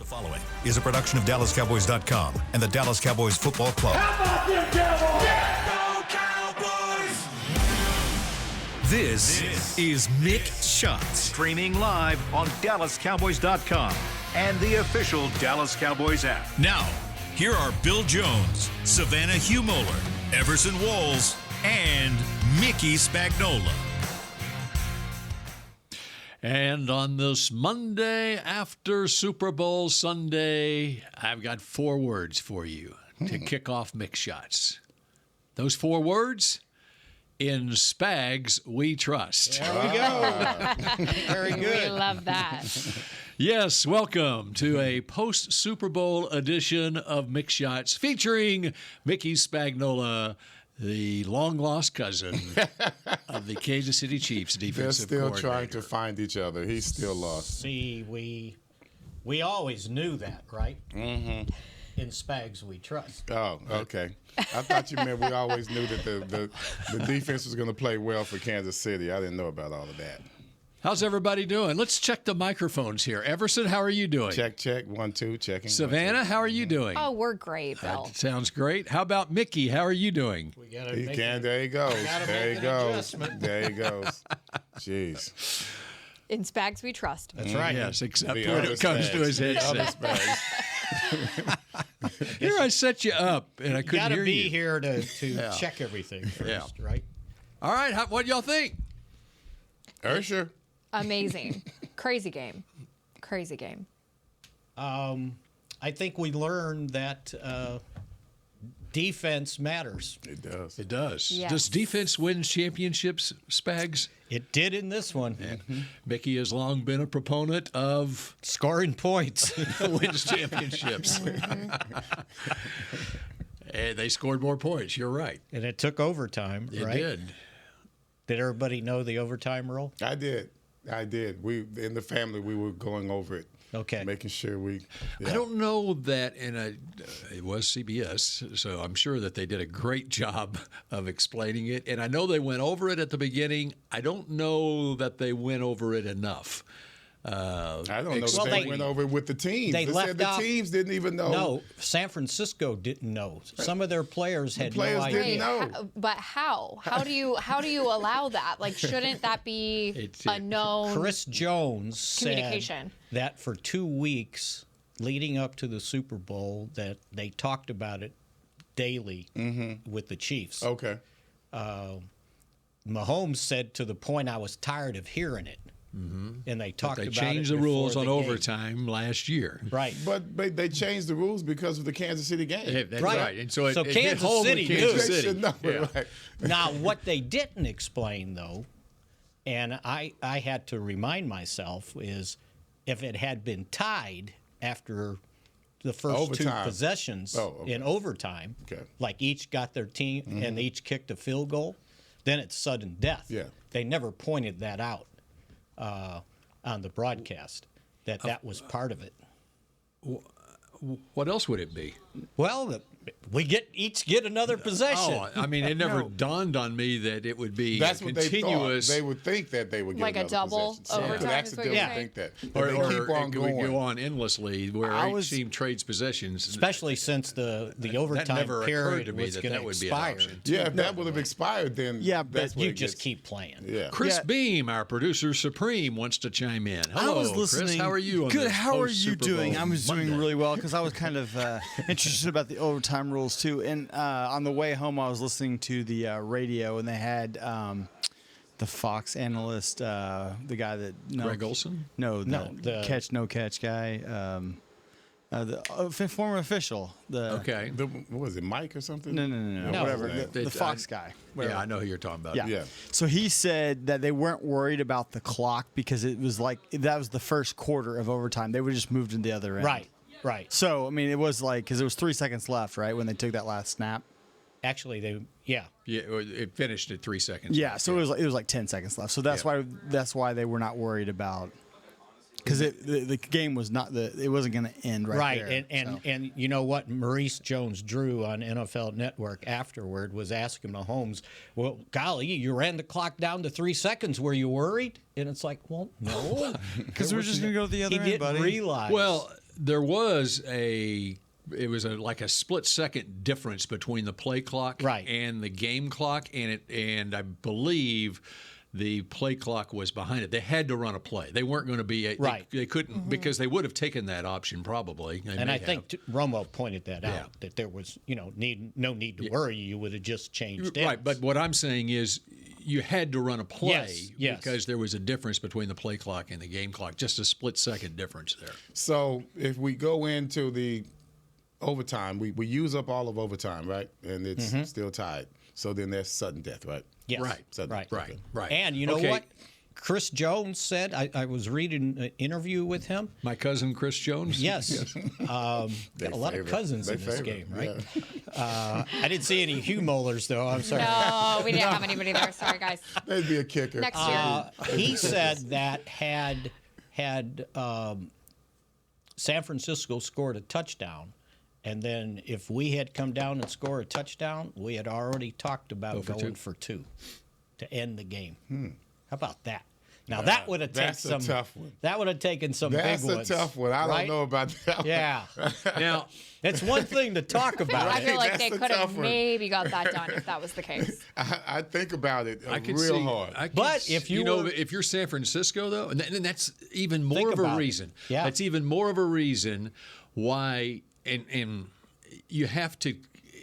following is a production of DallasCowboys.com and the Dallas Cowboys Football Club. How about them Cowboys? Yeah! Go Cowboys! This is Mick Shots. Streaming live on DallasCowboys.com and the official Dallas Cowboys app. Now, here are Bill Jones, Savannah Humoller, Everson Walls, and Mickey Spagnola. And on this Monday after Super Bowl Sunday, I've got 4 words for you to kick off Mix Shots. Those 4 words, in Spags we trust. There we go. Very good. We love that. Yes, welcome to a post-Super Bowl edition of Mix Shots featuring Mickey Spagnola, the long-lost cousin of the Kansas City Chiefs defensive They're still coordinator. trying to find each other. He's still lost. See, we always knew that, right? Mm-hmm. In Spags we trust. Oh, okay. I thought you meant we always knew that the defense was going to play well for Kansas City. I didn't know about all of that. How's everybody doing? Let's check the microphones here. Everson, how are you doing? Check. 1, 2, checking. Savannah, how are you doing? Oh, we're great, Bill. That sounds great. How about Mickey? How are you doing? We gotta He make can. it- There he goes. gotta There he make an goes. adjustment. There he goes. Jeez. In Spags we trust. That's right. Yes, except The when other it comes to his Spags. headset. Here I set you up, and I You couldn't gotta hear be you. here to check everything first, Yeah. right? All right, what y'all think? Ursher. Amazing. Crazy game. Crazy game. I think we learned that defense matters. It does. It does. Yes. Does defense win championships, Spags? It did in this one. Mickey has long been a proponent of Scoring points. wins championships. And they scored more points. You're right. And it took overtime, It right? did. Did everybody know the overtime rule? I did. We in the family we were going over it. Okay. Making sure we. I don't know that, it was CBS, so I'm sure that they did a great job of explaining it. And I know they went over it at the beginning. I don't know that they went over it enough. I don't know Well, that they they- went over it with the teams. they They left said the out- teams didn't even know. No, San Francisco didn't know. Some of their players had players no didn't idea. know. But how? How do you allow that? Like, shouldn't that be It's- a known Chris Jones said communication? that for 2 weeks leading up to the Super Bowl that they talked about it daily with the Chiefs. Okay. Mahomes said to the point I was tired of hearing it. And they talked They about changed it the rules before on the game. overtime last year. Right. But they changed the rules because of the Kansas City game. That's Right. right. And so, So it hit Kansas home with City Kansas knew. They City. should know it, Yeah. right? Now, what they didn't explain, though, and I had to remind myself, is if it had been tied after the first Overtime. 2 possessions Okay. in overtime, Okay. like each got their team and each kicked a field goal, then it's sudden death. Yeah. They never pointed that out on the broadcast, that was part of it. What else would it be? Well, we each get another possession. Oh, I mean, it never dawned on me that it would be That's what they continuous. thought. They would think that they would get Like a another double possession. Some overtime could is what accidentally you're think that. or But they keep on it would going. go on endlessly where each team trades possessions. Especially since the overtime never occurred period to me was that going that to would be an expire. option. Yeah, if that would have expired, then Yeah, that's but where You it just gets- keep playing. Yeah. Chris Yeah. Beam, our producer supreme, wants to chime in. Hello, I was listening. Chris. How are you? On Good. this How are you post-Super doing? Bowl I was doing Monday? really well because I was kind of interested about the overtime rules too. And on the way home, I was listening to the radio, and they had the Fox analyst, the guy that Greg Olson? No, the no catch guy. The former official. Okay. What was it, Mike or something? No. No. Whatever. What was The his Fox guy. Whatever. Yeah, I know who you're talking about. Yeah. Yeah. So he said that they weren't worried about the clock because it was like that was the first quarter of overtime. They were just moved to the other end. Right. So I mean, it was like because it was 3 seconds left, right, when they took that last snap. Actually, Yeah, it finished at 3 seconds. Yeah. So it was like 10 seconds left. So that's why they were not worried about because the game was not it wasn't going to end right there. And you know what? Maurice Jones-Drew on NFL Network afterward was asking Mahomes, well, golly, you ran the clock down to 3 seconds. Were you worried? And it's like, well, no. Because we're just going to go to the other He end, didn't buddy. realize. Well, there was like a split second difference between the play clock Right. and the game clock, and I believe the play clock was behind it. They had to run a play. They weren't going to be Right. They couldn't because they would have taken that option probably. They And may I think Romo pointed that Yeah. out, that there was, no need to worry. You would have just changed right. ends. But what I'm saying is, you had to run a play Yes. because there was a difference between the play clock and the game clock, just a split second difference there. So if we go into the overtime, we use up all of overtime, right? And it's still tied. So then there's sudden death, right? Yes. Right. Sudden Right. death. Okay. Right. And you know Okay. what? Chris Jones said, I was reading an interview with him. My cousin Chris Jones. Yes. Got a lot of cousins in this game, right? Yeah. I didn't see any Hugh Mollers, though. I'm sorry. No, we didn't have anybody there. Sorry, guys. That'd be a kicker. Next year. He said that had San Francisco scored a touchdown, and then if we had come down and scored a touchdown, we had already talked about going for two to end the game. How about that? Now that would have taken That's a some. tough one. That would have taken some That's big a ones. tough one. I right? don't know about that one. Yeah, Now, it's one thing to talk about I it. feel like that's they the could have tough one. maybe got that done if that was the case. I think about it I could real see, hard. I could But see- if you were- if you're San Francisco though, and that's even more Think of a about it. reason. Yeah. That's even more of a reason why, and you have to.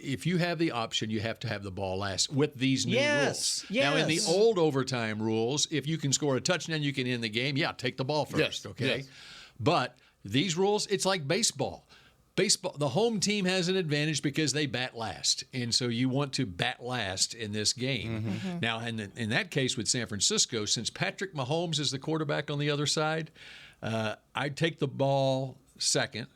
If you have the option, you have to have the ball last with these new Yes, rules. Now, in the yes. old overtime rules, if you can score a touchdown, you can end the game. Yeah, take the ball first, Yes, okay? yes. But these rules, it's like baseball. Baseball, the home team has an advantage because they bat last, and so you want to bat last in this game. Now, in that case with San Francisco, since Patrick Mahomes is the quarterback on the other side, I'd take the ball second,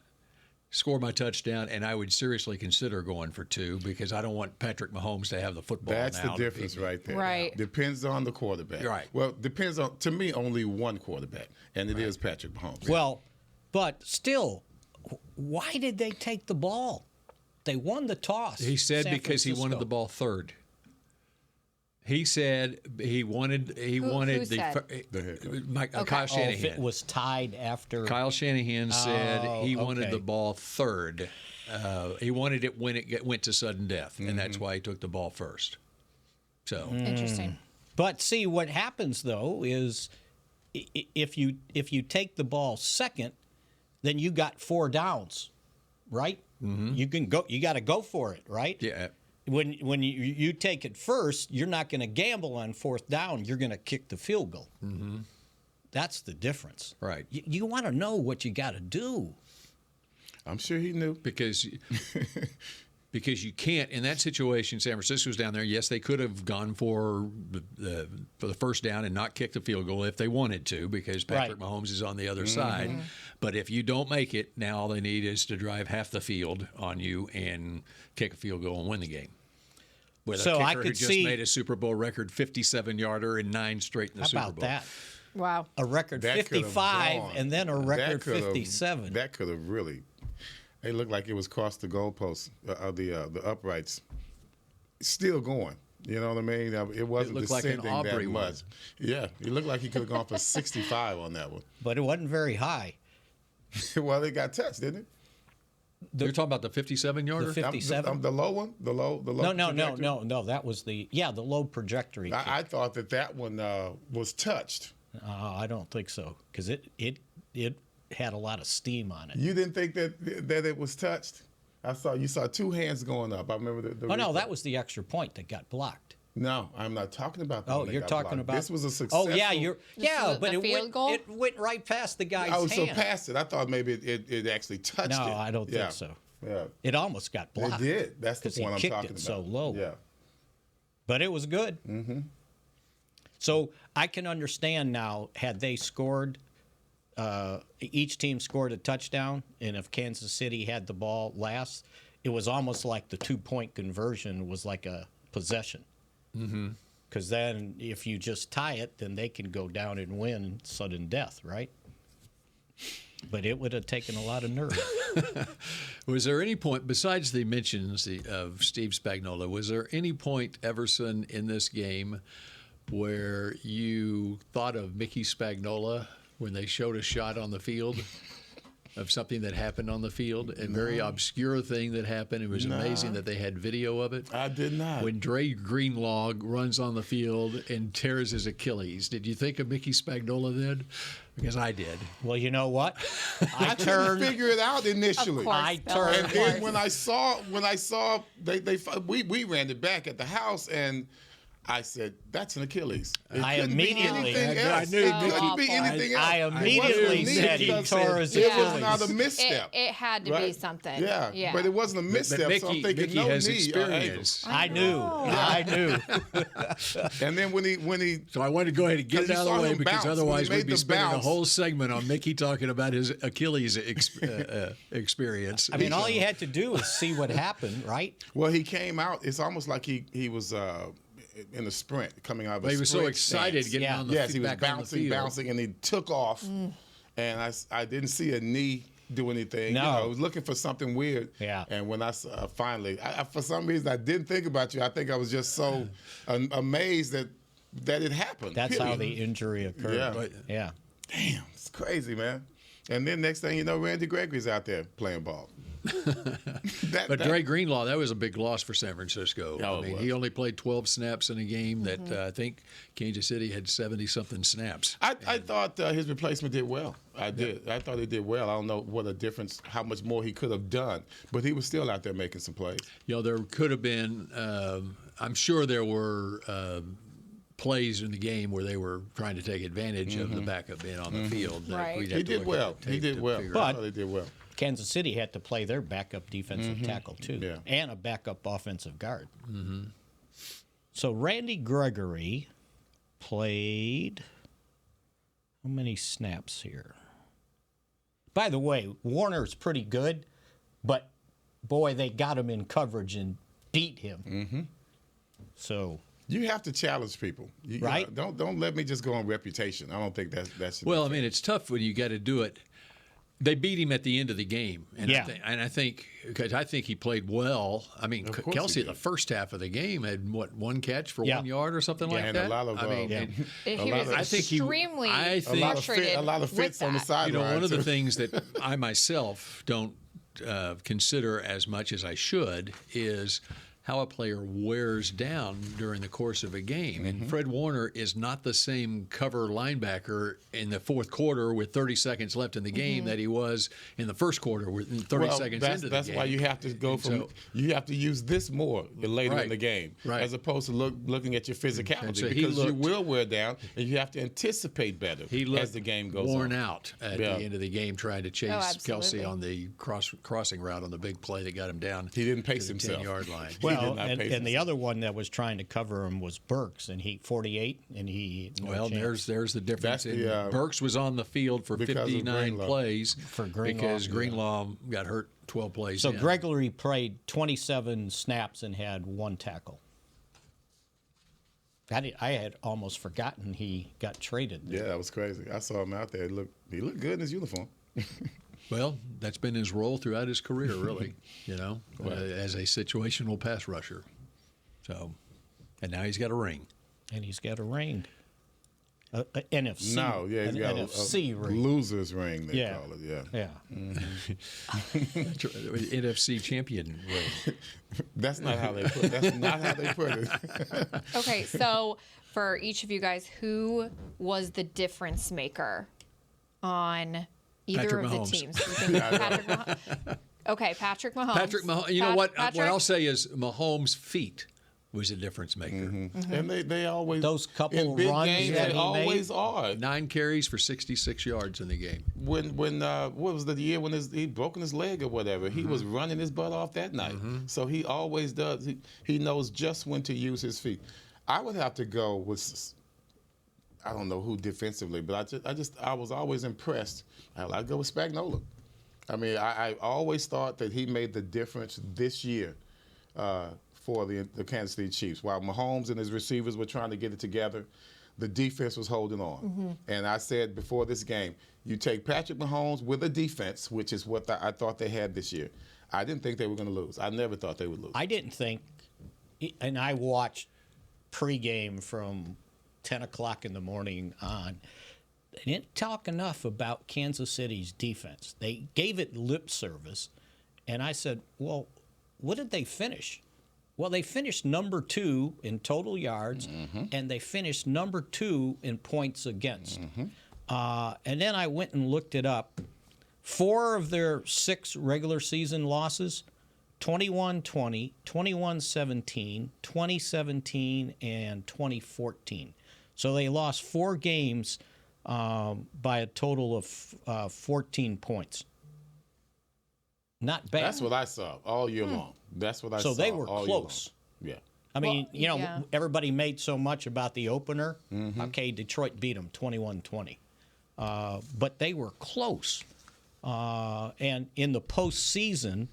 score my touchdown, and I would seriously consider going for two because I don't want Patrick Mahomes to have the football. That's now the difference right there. Right. Depends on the quarterback. Right. Well, depends on, to me, only one quarterback, and it is Patrick Mahomes. Well, but still, why did they take the ball? They won the toss. He said San because he wanted Francisco. the ball third. He said he wanted who the said? The head coach. Kyle Oh, if Shanahan. it was tied after. Kyle Shanahan said he wanted okay. the ball third. He wanted it when it went to sudden death, and that's why he took the ball first. So Interesting. But see, what happens though is if you take the ball second, then you got 4 downs, right? You can go. You got to go for it, right? yeah, When you take it first, you're not going to gamble on 4th down. You're going to kick the field goal. That's the difference. Right. You want to know what you got to do. I'm sure he knew. because you can't in that situation. San Francisco's down there. Yes, they could have gone for the first down and not kick the field goal if they wanted to, because Patrick Right. Mahomes is on the other side. But if you don't make it, now all they need is to drive half the field on you and kick a field goal and win the game. With So a I kicker could who just see- made a Super Bowl record 57-yarder and 9 straight in the How Super about Bowl. that? Wow. A record That could have 55 gone. and then a That record could have- 57. That could have really. It looked like it was across the goalpost of the uprights. Still going. You know what I mean? It wasn't looked like an descending Aubrey that one. much. Yeah, it looked like he could have gone for 65 on that one. But it wasn't very high. Well, it got touched, didn't it? You're talking about the 57-yarder? The 57? The low one, the low. No. That was the low trajectory. kick. I thought that one was touched. I don't think so because it had a lot of steam on it. You didn't think that it was touched? You saw 2 hands going up. I remember the Oh no, replay. that was the extra point that got blocked. No, I'm not talking about that. Oh, one that you're got talking blocked. about This was a successful. Oh yeah, but the it field went, goal? it went right past the guy's Oh, so hand. past it. I thought maybe it actually touched No, it. I don't Yeah. think so. Yeah. It almost got blocked. It did. That's the 'cause he point I'm kicked talking it about. so low. Yeah. But it was good. Mm-hmm. So I can understand now, had they scored, each team scored a touchdown, and if Kansas City had the ball last, it was almost like the 2-point conversion was like a possession. Mm-hmm. Because then if you just tie it, then they can go down and win sudden death, right? But it would have taken a lot of nerve. Was there any point, besides the mentions of Steve Spagnuolo, was there any point, Everson, in this game where you thought of Mickey Spagnuolo when they showed a shot on the field? of something that happened on the field, a very obscure thing that happened. It was amazing that they had video of it. I did not. When Dre Greenlaw runs on the field and tears his Achilles, did you think of Mickey Spagnola then? Because I did. Well, you know what? I couldn't figure it out initially. Of course, I Bill, turned- of And then course. when I saw we ran it back at the house, and I said, "That's an Achilles." It I couldn't be immediately- anything I else. knew It Mickey- couldn't be anything else. I It wasn't immediately a knee said he because tore his it was Achilles. not a misstep. It had to be right? something. Yeah, but it wasn't a misstep. So I'm thinking Mickey no has knee or ankle. experience. I knew. I knew. And then when he So I wanted to go ahead and get it Because out you of the saw way him because bounce. When he otherwise made we'd be the spending a bounce. whole segment on Mickey talking about his Achilles experience. I mean, all you had to do was see what happened, right? well, he came out. It's almost like he was in a sprint coming out of a He was so sprint excited stance. getting Yeah. on the Yes, he was back on the field. bouncing, and he took off. And I didn't see a knee do anything. No. I was looking for something weird. Yeah. And when I finally, for some reason, I didn't think about you. I think I was just so amazed that it happened. That's how period. the injury occurred. Yeah. Yeah. Damn, it's crazy, man. And then next thing you know, Randy Gregory's out there playing ball. But Dre Greenlaw, that was a big loss for San Francisco. Oh, I it mean, was. he only played 12 snaps in a game that I think Kansas City had 70-something snaps. I thought his replacement did well. I did. I thought he did well. I don't know what a difference, how much more he could have done, but he was still out there making some plays. You know, there could have been, I'm sure there were plays in the game where they were trying to take advantage of the backup being on the field. that Right. we'd He have to did look well. at the He tape did to well. figure But- out. I thought he did well. Kansas City had to play their backup defensive tackle, too, Yeah. and a backup offensive guard. So Randy Gregory played how many snaps here? By the way, Warner's pretty good, but boy, they got him in coverage and beat him. So You have to challenge people, Right. Don't let me just go on reputation. I don't think that's. Well, I mean, it's tough when you got to do it. They beat him at the end of the game, and Yeah. I think because I think he played well. I mean, Of course Kelsey he the did. first half of the game had one catch for Yeah. 1 yard or something like and that. a lot of, I mean, Yeah. and He lot was of- I think he- extremely I think- frustrated a lot of with fits on the that. sideline. you know, one of the too. things that I myself don't consider as much as I should is how a player wears down during the course of a game. And Fred Warner is not the same cover linebacker in the fourth quarter with 30 seconds left in the game that he was in the first quarter with 30 seconds into the game. That's why you have to go And from. so- You have to use this more later Right. in the game, Right. as opposed to looking at your physicality, so he because you looked- will wear down, and you have to anticipate better He looked as the game goes worn on. out at Yeah. the end of the game trying to chase Kelsey absolutely. on the crossing route on the big play that got him down. He didn't pace to the himself. 10-yard line. well, not and pace the himself. other one that was trying to cover him was Burks, and he 48, and he no Well, chance. there's the difference. That's the, And Burks was on the field for because of 59 Greenlaw. plays For Greenlaw, because yeah. Greenlaw got hurt 12 plays. So in. Gregory played 27 snaps and had one tackle. I had almost forgotten he got traded. Yeah, that was crazy. I saw him out there. He looked good in his uniform. Well, that's been his role throughout his career, really. As a situational pass rusher. So, and now he's got a ring. And he's got a ring. A NFC. No, yeah, he's an got NFC a ring. loser's ring. They Yeah. call it. Yeah. Yeah. NFC champion ring. That's not how they put it. That's not how they put it. Okay, so for each of you guys, who was the difference maker on either Patrick of Mahomes. the teams? You think Patrick Mahomes? Okay, Patrick Mahomes. Patrick Mahomes. You know what? What Patrick? I'll say is Mahomes' feet was a difference maker. And they always Those couple in big runs games that they he always made. are. 9 carries for 66 yards in the game. When what was the year when he broken his leg or whatever? He was running his butt off that night. So he always does. He knows just when to use his feet. I would have to go with, I don't know who defensively, but I was always impressed. I'd go with Spagnola. I mean, I always thought that he made the difference this year for the Kansas City Chiefs. While Mahomes and his receivers were trying to get it together, the defense was holding on. And I said before this game, you take Patrick Mahomes with a defense, which is what I thought they had this year. I didn't think they were going to lose. I never thought they would lose. I didn't think, and I watched pregame from 10 o'clock in the morning on, they didn't talk enough about Kansas City's defense. They gave it lip service, and I said, well, what did they finish? Well, they finished number 2 in total yards, and they finished number 2 in points against. And then I went and looked it up. 4 of their 6 regular season losses, 21-20, 21-17, 2017, and 2014. So they lost 4 games by a total of 14 points. Not bad. That's what I saw all year long. That's what I saw. So they were all close. Year long. I mean, yeah. everybody made so much about the opener. Okay, Detroit beat them 21-20. But they were close. And in the postseason,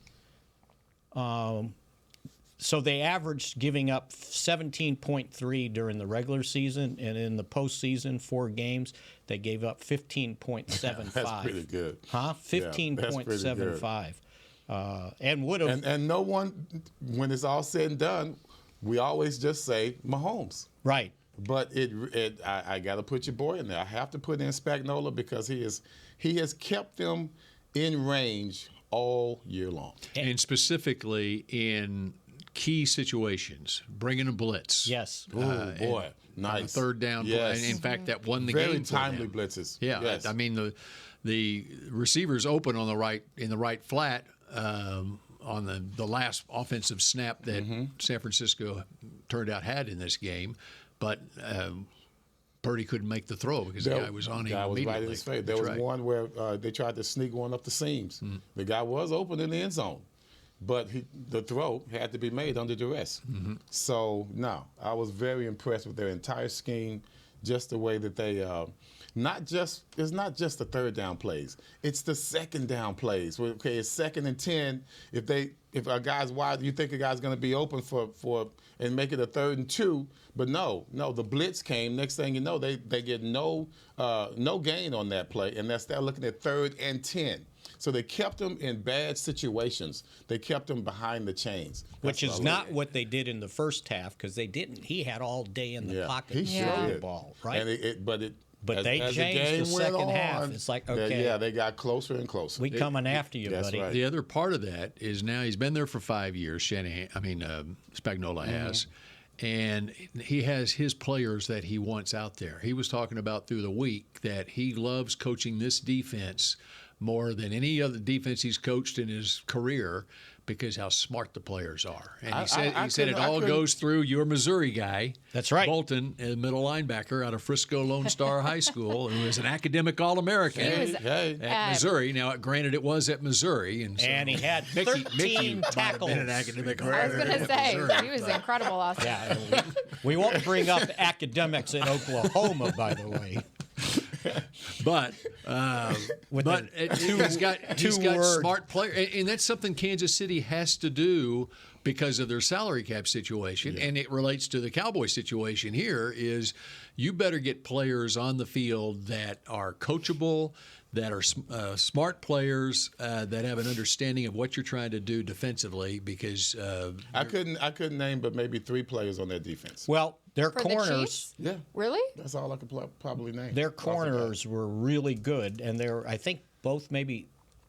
so they averaged giving up 17.3 during the regular season, and in the postseason, 4 games, they gave up 15.75. That's pretty good. Huh? 15.75. And would have. And no one, when it's all said and done, we always just say Mahomes. Right. But I got to put your boy in there. I have to put in Spagnuolo because he has kept them in range all year long. And specifically in key situations, bringing a blitz. Yes. Oh, boy. Nice. On a third down Yes. play. And in fact, that won the Very game for timely them. blitzes. Yeah, Yes. I mean the receivers open on in the right flat on the last offensive snap that San Francisco turned out had in this game, but Purdy couldn't make the throw because the guy was on him guy was immediately. right in his face. There That's was right. one where they tried to sneak one up the seams. The guy was open in the end zone, but the throw had to be made under duress. So, no, I was very impressed with their entire scheme, just the way that they it's not just the third down plays. It's the second down plays. Okay, it's 2nd and 10. If a guy's wide, you think a guy's going to be open for and make it a 3rd and 2. But no, the blitz came. Next thing you know, they get no gain on that play, and they're looking at 3rd and 10. So they kept them in bad situations. They kept them behind the chains. Which is not what they did in the first half because they didn't. He had all day in the pocket He to throw sure the did. ball, right? And But they as changed game the went second half. on, It's like, okay. they got closer and closer. We coming after you, that's buddy. right. The other part of that is now he's been there for 5 years. Spagnuolo has, and he has his players that he wants out there. He was talking about through the week that he loves coaching this defense more than any other defense he's coached in his career because how smart the players are. And he said it all goes through your Missouri guy. That's right. Bolton, a middle linebacker out of Frisco Lone Star High School, who was an academic All-American at Missouri. Now, granted, it was at Missouri. And he had Mickey 13 might have tackles. been an academic I was going to say, he was incredible last night. Yeah, we won't bring up academics in Oklahoma, by the way. But he's got two-word. smart players, and that's something Kansas City has to do because of their salary cap situation, and it relates to the Cowboys situation here. Is you better get players on the field that are coachable, that are smart players, that have an understanding of what you're trying to do defensively. Because I couldn't name but maybe 3 players on their defense. Well, their For the corners. Chiefs? Yeah, Really? that's all I could probably name. Their corners were really good, and they're, I think, both maybe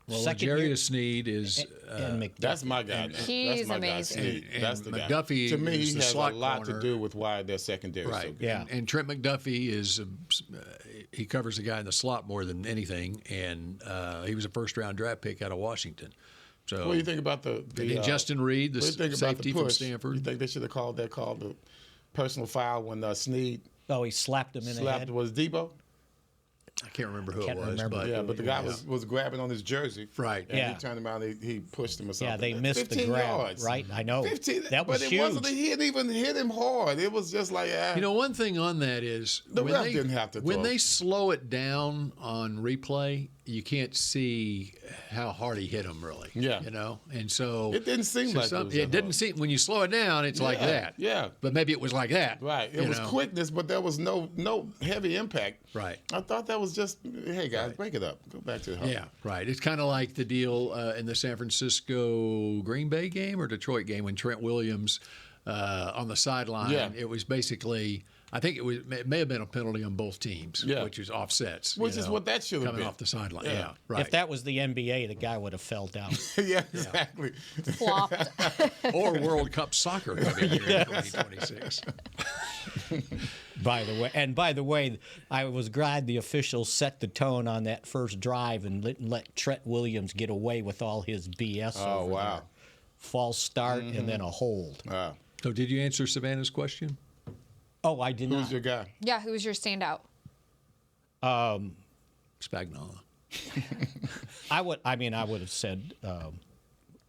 second year. Jarius Sneed is And McDuffie. That's my guy. He's That's my amazing. Guy, Snead. And That's the guy. McDuffie To me, is he the has a slot lot corner. to do with why their secondary is so right. good. Yeah. And Trent McDuffie is he covers the guy in the slot more than anything, and he was a first-round draft pick out of Washington. So What do you think about the and then Justin Reed, the what do you think about safety the from push? Stanford? You think they should have called the personal foul when Snead Oh, he slapped him in the slapped head. was Debo? I can't remember who Can't it was, remember. but Yeah, but the guy was grabbing on his jersey. Right. And Yeah. he turned around and he pushed him or something. Yeah, they missed the 15 grab, yards. right? I know. 15. That was but it huge. wasn't. He didn't even hit him hard. It was just like You know, one thing on that is The ref didn't have to when throw. they slow it down on replay, you can't see how hard he hit him really. Yeah. You know, and so It didn't seem like it was that it didn't hard. seem when you slow it down, it's like Yeah, that. yeah. But maybe it was like that. Right. It you was know? quickness, but there was no heavy impact. Right. I thought that was just, hey guys, break it up. Go back to the home. Yeah, right. It's kind of like the deal in the San Francisco Green Bay game or Detroit game when Trent Williams on the sideline. Yeah. It was basically I think it may have been a penalty on both teams, Yeah. which is offsets. Which is what that should have coming been. off the sideline. Yeah. Yeah, right. If that was the NBA, the guy would have fell down. Yeah, exactly. Flopped. or World Cup soccer coming here in 2026. By the way, I was glad the officials set the tone on that first drive and let Trent Williams get away with all his BS. Oh, over wow. there. False start and then a hold. Wow. So, did you answer Savannah's question? Oh, I did Who's not. your guy? Yeah, who was your standout? Spagnola. I would have said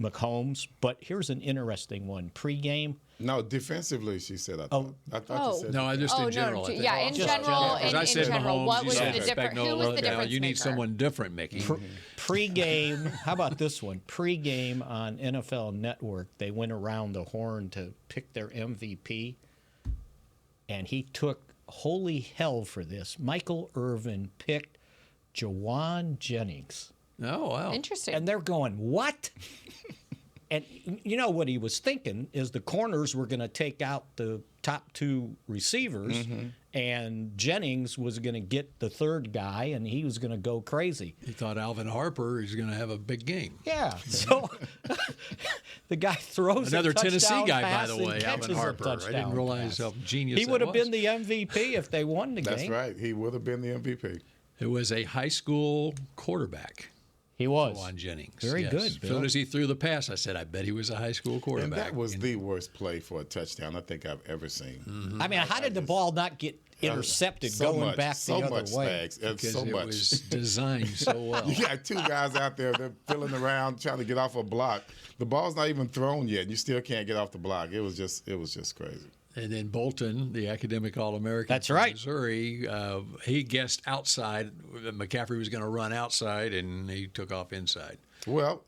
McCombs, but here's an interesting one. Pre-game, No, defensively, she said. I thought Oh. you said. No, I just in no, general. I think. yeah, in Just general, general. in, Because I in said general, Mahomes, what you was said the different? Who was the Spagnola. difference You need maker? someone different, Mickey. pre-game. How about this one? Pre-game on NFL Network, they went around the horn to pick their MVP, and he took holy hell for this. Michael Irvin picked Jawan Jennings. Oh, wow. Interesting. And they're going, what? And you know what he was thinking is the corners were going to take out the top two receivers, and Jennings was going to get the third guy, and he was going to go crazy. He thought Alvin Harper is going to have a big game. Yeah. So the guy throws Another a touchdown Tennessee guy, by pass the and way, catches Alvin a Harper. I touchdown didn't realize pass. how genius He that would have was. been the MVP if they won the That's game. right. He would have been the MVP. It was a high school quarterback, He was. Juan Jennings. Very Yes. good, As Bill. soon as he threw the pass, I said, I bet he was a high school And quarterback. that was the worst play for a touchdown I think I've ever seen. I mean, how did the ball not get intercepted So going much, back so the other much, way? Spags, and because so it much. was designed so well. You got two guys out there, they're filling around trying to get off a block. The ball's not even thrown yet, and you still can't get off the block. It was just crazy. And then Bolton, the academic All-American That's from right. Missouri, he guessed outside. McCaffrey was going to run outside, and he took off inside. Well,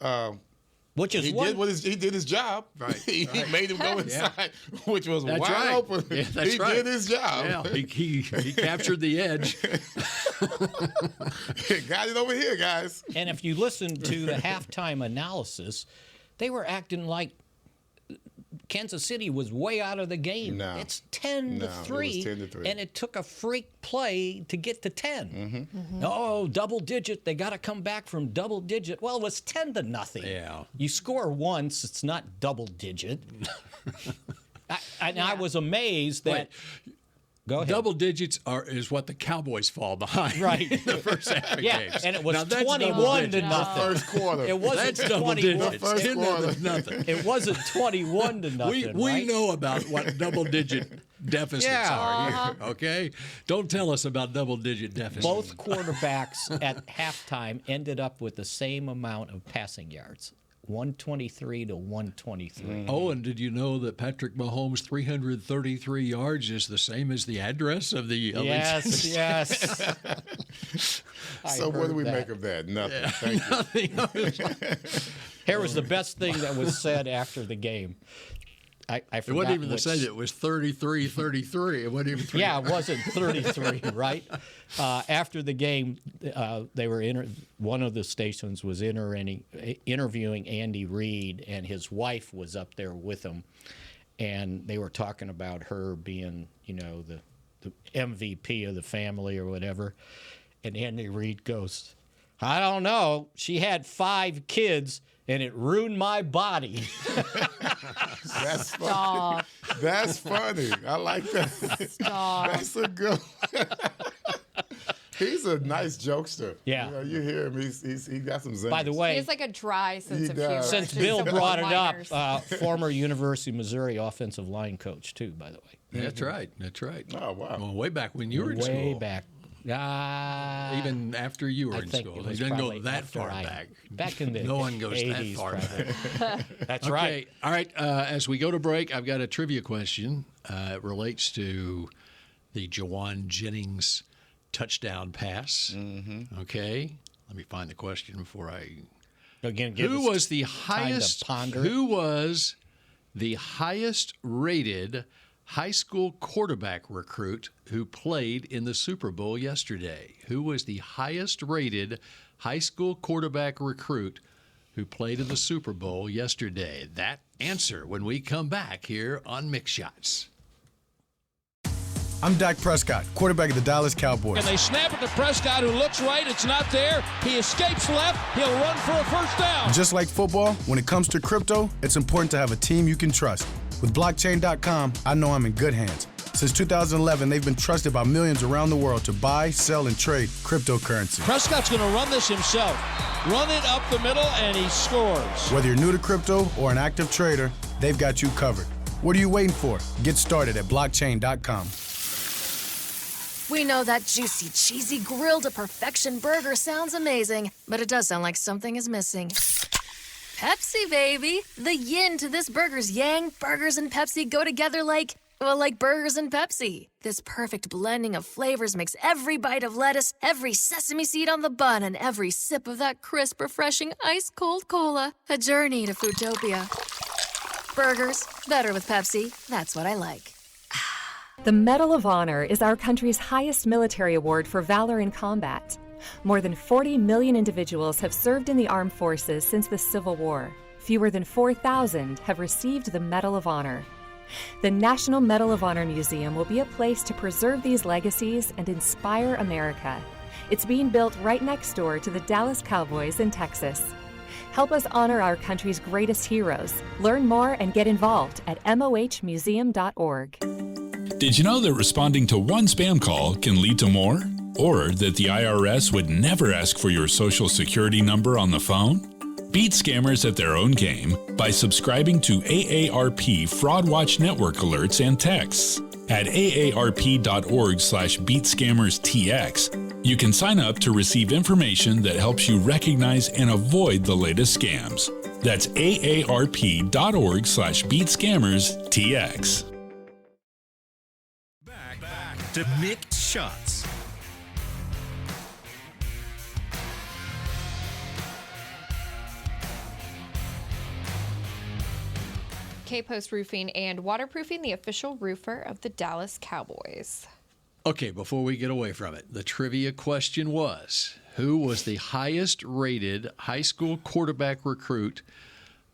Which is he one. did his job. Right. he made him go inside, which was That's wide right. open. Yeah, that's he right. did his job. Yeah, he captured the edge. Got it over here, guys. And if you listen to the halftime analysis, they were acting like Kansas City was way out of the game. No. It's 10 No, to it was 3, 10 to 3. and it took a freak play to get to 10. Mm-hmm. Oh, double digit. They got to come back from double digit. Well, it was 10 to nothing. Yeah. You score once, it's not double digit. I was amazed that. Right. Go ahead. Double digits is what the Cowboys fall behind. Right. in the first half of Yeah, games. and it was Now, that's 21 double to digits. nothing. First quarter. It wasn't That's double 21. digits. First 10 quarter. to nothing. It wasn't 21 to nothing. We right? know about what double-digit deficits Yeah. are here, okay? Don't tell us about double-digit deficits. Both quarterbacks at halftime ended up with the same amount of passing yards, 123 to 123. Oh, and did you know that Patrick Mahomes' 333 yards is the same as the address of the Yes, yes. I So what do heard we that. Uh, make of that? Nothing. Thank you. Here was the best thing that was said after the game. I It forgot wasn't even the which- same. It was 33-33. It wasn't even 3. Yeah, it wasn't 33, right? After the game, they were one of the stations was interviewing Andy Reid, and his wife was up there with him, and they were talking about her being, the MVP of the family or whatever. And Andy Reid goes, "I don't know. She had 5 kids, and it ruined my body." That's funny. Stop. That's funny. I like that. Stop. That's a good one. He's a nice jokester. Yeah. You hear him. He got some zingers. By the He way, has like a dry sense He of does. humor. since Just Bill some brought it one-liners. up, former University of Missouri offensive line coach too, by the way. That's right. That's right. Oh, wow. Well, way back when you were in Way school. back. Even after you were I in think school. it He was didn't go probably that after far I- back. Back in the No one goes 80s, that far probably. back. That's Okay. right. All right. As we go to break, I've got a trivia question. It relates to the Jawan Jennings touchdown pass. Mm-hmm. Okay. Let me find the question before I. Again, Who was the highest? ponder. Who was the highest rated high school quarterback recruit who played in the Super Bowl yesterday? Who was the highest rated high school quarterback recruit who played in the Super Bowl yesterday? That answer when we come back here on Mix Shots. I'm Dak Prescott, quarterback of the Dallas Cowboys. And they snap it to Prescott, who looks right. It's not there. He escapes left. He'll run for a first down. Just like football, when it comes to crypto, it's important to have a team you can trust. With blockchain.com, I know I'm in good hands. Since 2011, they've been trusted by millions around the world to buy, sell, and trade cryptocurrency. Prescott's going to run this himself. Run it up the middle, and he scores. Whether you're new to crypto or an active trader, they've got you covered. What are you waiting for? Get started at blockchain.com. We know that juicy, cheesy, grilled to perfection burger sounds amazing, but it does sound like something is missing. Pepsi, baby! The yin to this burger's yang. Burgers and Pepsi go together like burgers and Pepsi. This perfect blending of flavors makes every bite of lettuce, every sesame seed on the bun, and every sip of that crisp, refreshing, ice-cold cola a journey to Foodtopia. Burgers, better with Pepsi. That's what I like. The Medal of Honor is our country's highest military award for valor in combat. More than 40 million individuals have served in the armed forces since the Civil War. Fewer than 4,000 have received the Medal of Honor. The National Medal of Honor Museum will be a place to preserve these legacies and inspire America. It's being built right next door to the Dallas Cowboys in Texas. Help us honor our country's greatest heroes. Learn more and get involved at mohmuseum.org. Did you know that responding to one spam call can lead to more? Or that the IRS would never ask for your social security number on the phone? Beat scammers at their own game by subscribing to AARP Fraud Watch Network alerts and texts. At aarp.org/beatscammerstx, you can sign up to receive information that helps you recognize and avoid the latest scams. That's aarp.org/beatscammerstx. Back to Mick Shots. K-Post Roofing and Waterproofing, the official roofer of the Dallas Cowboys. Okay, before we get away from it, the trivia question was, who was the highest rated high school quarterback recruit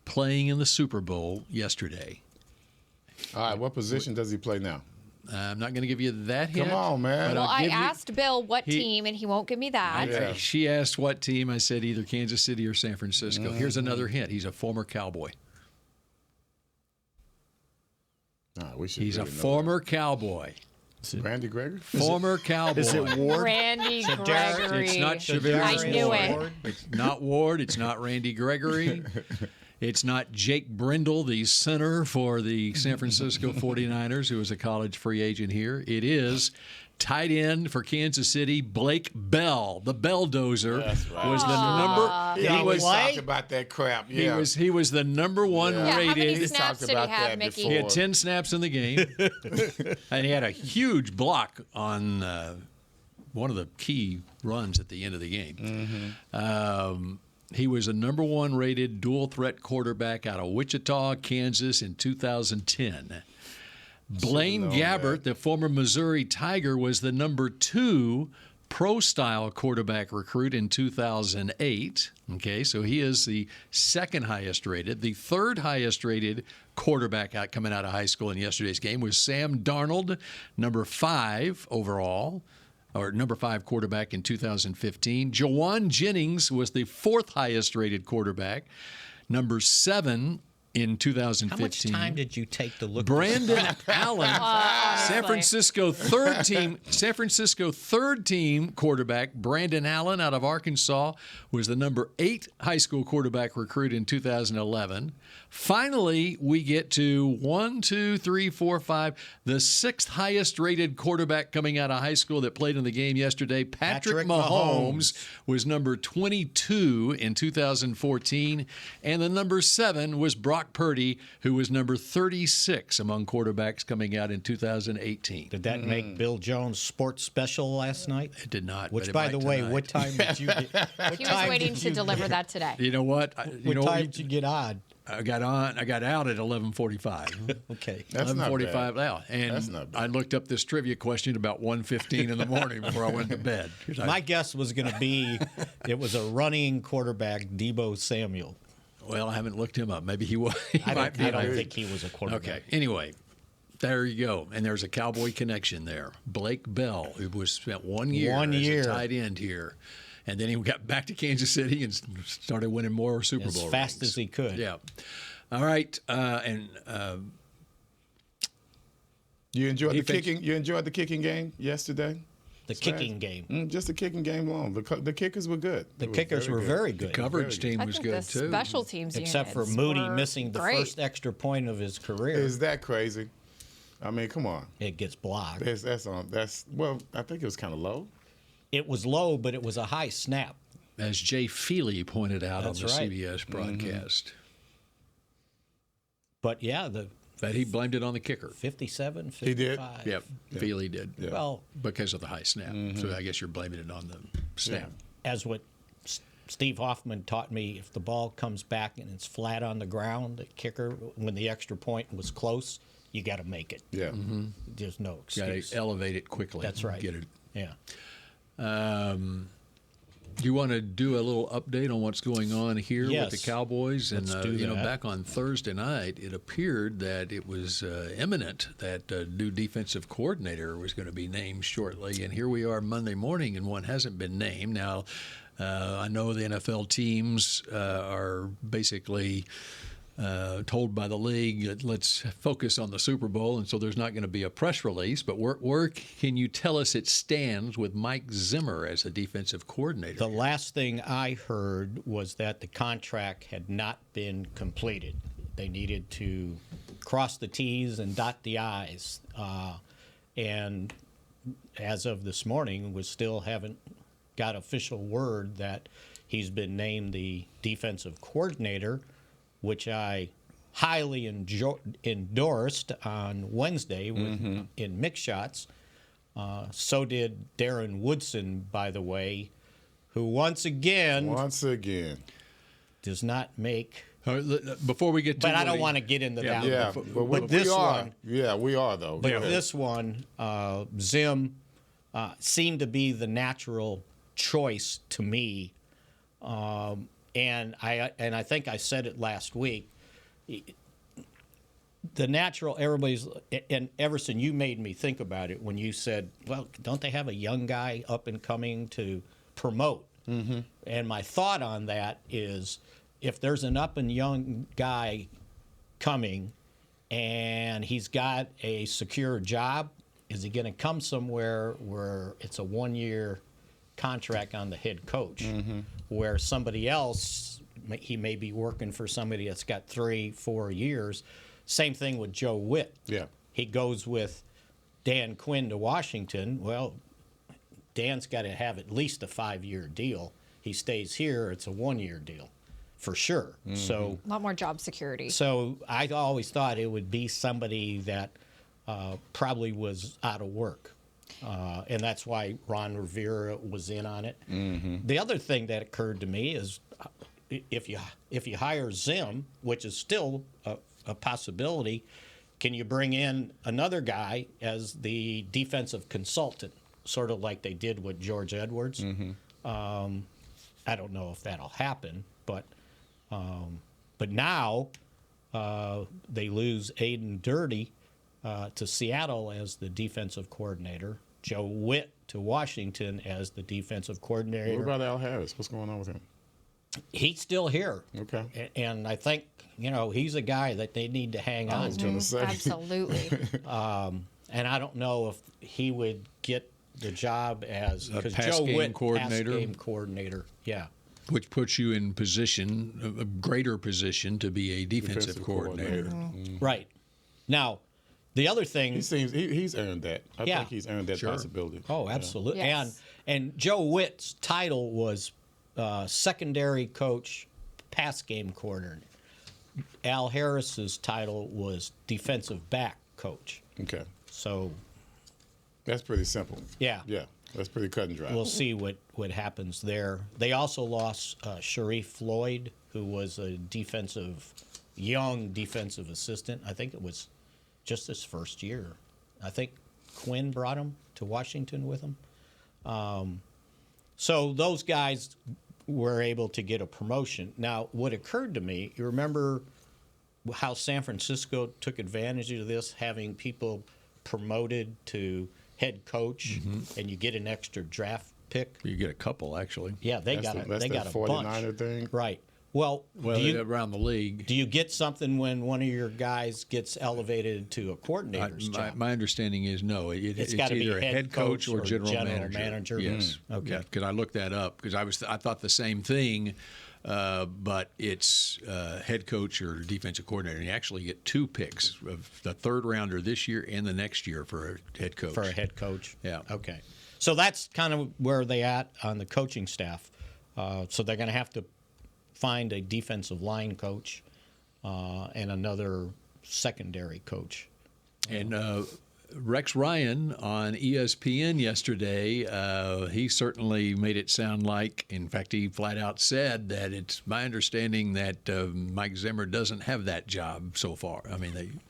playing in the Super Bowl yesterday? All right, what position does he play now? I'm not going to give you that hint. Come on, man. Well, I asked Bill what team, and he won't give me that. Yeah. She asked what team. I said either Kansas City or San Francisco. Here's another hint. He's a former Cowboy. He's a former Cowboy. Randy Gregory? Former Cowboy. Is it Ward? Randy Gregory. It's not Shavarius I knew Ward. It's not Ward. It's not Randy Gregory. It's not Jake Brindle, the center for the San Francisco 49ers, who was a college free agent here. It is tight end for Kansas City, Blake Bell, the Belldozer. That's right. Was the number. He always talked about that crap. Yeah. He was the number one How many rated. snaps did he have, Mickey? He had 10 snaps in the game, and he had a huge block on one of the key runs at the end of the game. He was a number one rated dual threat quarterback out of Wichita, Kansas in 2010. Blaine Gabbert, the former Missouri Tiger, was the number 2 pro-style quarterback recruit in 2008. Okay, so he is the second highest rated. The third highest rated quarterback coming out of high school in yesterday's game was Sam Darnold, number 5 overall, or number 5 quarterback in 2015. Jawan Jennings was the 4th highest rated quarterback, number 7 in 2015. How much time did you take to look? Brandon Allen, San Francisco third team quarterback. Brandon Allen out of Arkansas was the number 8 high school quarterback recruit in 2011. Finally, we get to 1, 2, 3, 4, 5, the 6th highest rated quarterback coming out of high school that played in the game yesterday. Patrick Mahomes was number 22 in 2014, and the number 7 was Brock Purdy, who was number 36 among quarterbacks coming out in 2018. Did that make Bill Jones' sports special last night? It did not. Which, by the way, what time did you get? He was waiting to deliver that today. You know what? What time did you get on? I got out at 11:45. Okay. That's 11:45 out. And I looked up this trivia question about 1:15 in the morning before I went to bed. My guess was going to be it was a running quarterback, Deebo Samuel. Well, I haven't looked him up. Maybe he was. I don't think he was a quarterback. Okay. Anyway, There you go. And there's a Cowboy connection there. Blake Bell, who was spent 1 year as a tight end here. And then he got back to Kansas City and started winning more Super Bowl as fast rings. as he could. Yeah. All right. You enjoyed the kicking. You enjoyed the kicking game yesterday. The kicking game. Just the kicking game alone. The kickers were good. The kickers were very good. The coverage team was good, too. Special teams Except for units Moody were missing the great. first extra point of his career. Is that crazy? I mean, come on. It gets blocked. Well, I think it was kind of low. It was low, but it was a high snap. As Jay Feely pointed out That's on the right. CBS broadcast. But yeah, But he blamed it on the kicker. 57, 55. He did? Yep, Feely did. Yeah. Well, because of the high snap. So I guess you're blaming it on the snap. as what Steve Hoffman taught me, if the ball comes back and it's flat on the ground, the kicker, when the extra point was close, you got to make it. Yeah. There's no Got excuse. to elevate it quickly. That's right. Get it. Yeah. You want to do a little update on what's going on here Yes. with the Cowboys? And, Let's do you know, that. back on Thursday night, it appeared that it was imminent that a new defensive coordinator was going to be named shortly. And here we are Monday morning, and one hasn't been named. Now, I know the NFL teams are basically told by the league that let's focus on the Super Bowl, and so there's not going to be a press release. But where can you tell us it stands with Mike Zimmer as a defensive coordinator? The last thing I heard was that the contract had not been completed. They needed to cross the T's and dot the I's. And as of this morning, we still haven't got official word that he's been named the defensive coordinator, which I highly endorsed on Wednesday in Mick Shots. So did Darren Woodson, by the way, who once again does not make. Before we get to but I don't want to get into that. Yeah, but this one, yeah, we are though. But this one, Zim seemed to be the natural choice to me. And I think I said it last week. The natural, everybody's, and Everson, you made me think about it when you said, well, don't they have a young guy up and coming to promote? Mm-hmm. And my thought on that is, if there's an up and young guy coming and he's got a secure job, is he going to come somewhere where it's a 1-year contract on the head coach, where somebody else, he may be working for somebody that's got 3-4 years. Same thing with Joe Witt. Yeah. He goes with Dan Quinn to Washington. Well, Dan's got to have at least a 5-year deal. He stays here, it's a 1-year deal for sure. So A lot more job security. So I always thought it would be somebody that probably was out of work. And that's why Ron Rivera was in on it. The other thing that occurred to me is if you hire Zim, which is still a possibility, can you bring in another guy as the defensive consultant, sort of like they did with George Edwards? I don't know if that'll happen, but now they lose Aiden Dirty to Seattle as the defensive coordinator, Joe Witt to Washington as the defensive coordinator. What about Al Harris? What's going on with him? He's still here. Okay. And I think, he's a guy that they need to hang on to. Absolutely. And I don't know if he would get the job as A because pass Joe game Witt, coordinator. pass game coordinator. Yeah. Which puts you in position, a greater position, to be a defensive coordinator. Right. Now, the other thing he's earned that. I Yeah. think he's earned that possibility. Oh, absolutely. Yes. And Joe Witt's title was secondary coach, pass game coordinator. Al Harris's title was defensive back coach. Okay. So That's pretty simple. Yeah. Yeah. That's pretty cut and dry. we'll see what happens there. They also lost Sharif Floyd, who was a young defensive assistant. I think it was just his first year. I think Quinn brought him to Washington with him. So those guys were able to get a promotion. Now, what occurred to me, you remember how San Francisco took advantage of this, having people promoted to head coach, and you get an extra draft pick. You get a couple, actually. Yeah, they got a 49er bunch. thing. Right. Well, around the league. Do you get something when one of your guys gets elevated to a coordinator's job? My understanding is no. It's gotta be either a head coach or general manager. Yes. Okay. Because I looked that up because I thought the same thing, but it's head coach or defensive coordinator. And you actually get 2 picks of the third rounder this year and the next year for a head coach. For a head coach. Yeah. Okay. So that's kind of where they at on the coaching staff. So they're going to have to find a defensive line coach and another secondary coach. And Rex Ryan on ESPN yesterday, he certainly made it sound like, in fact, he flat out said that it's my understanding that Mike Zimmer doesn't have that job so far. I mean,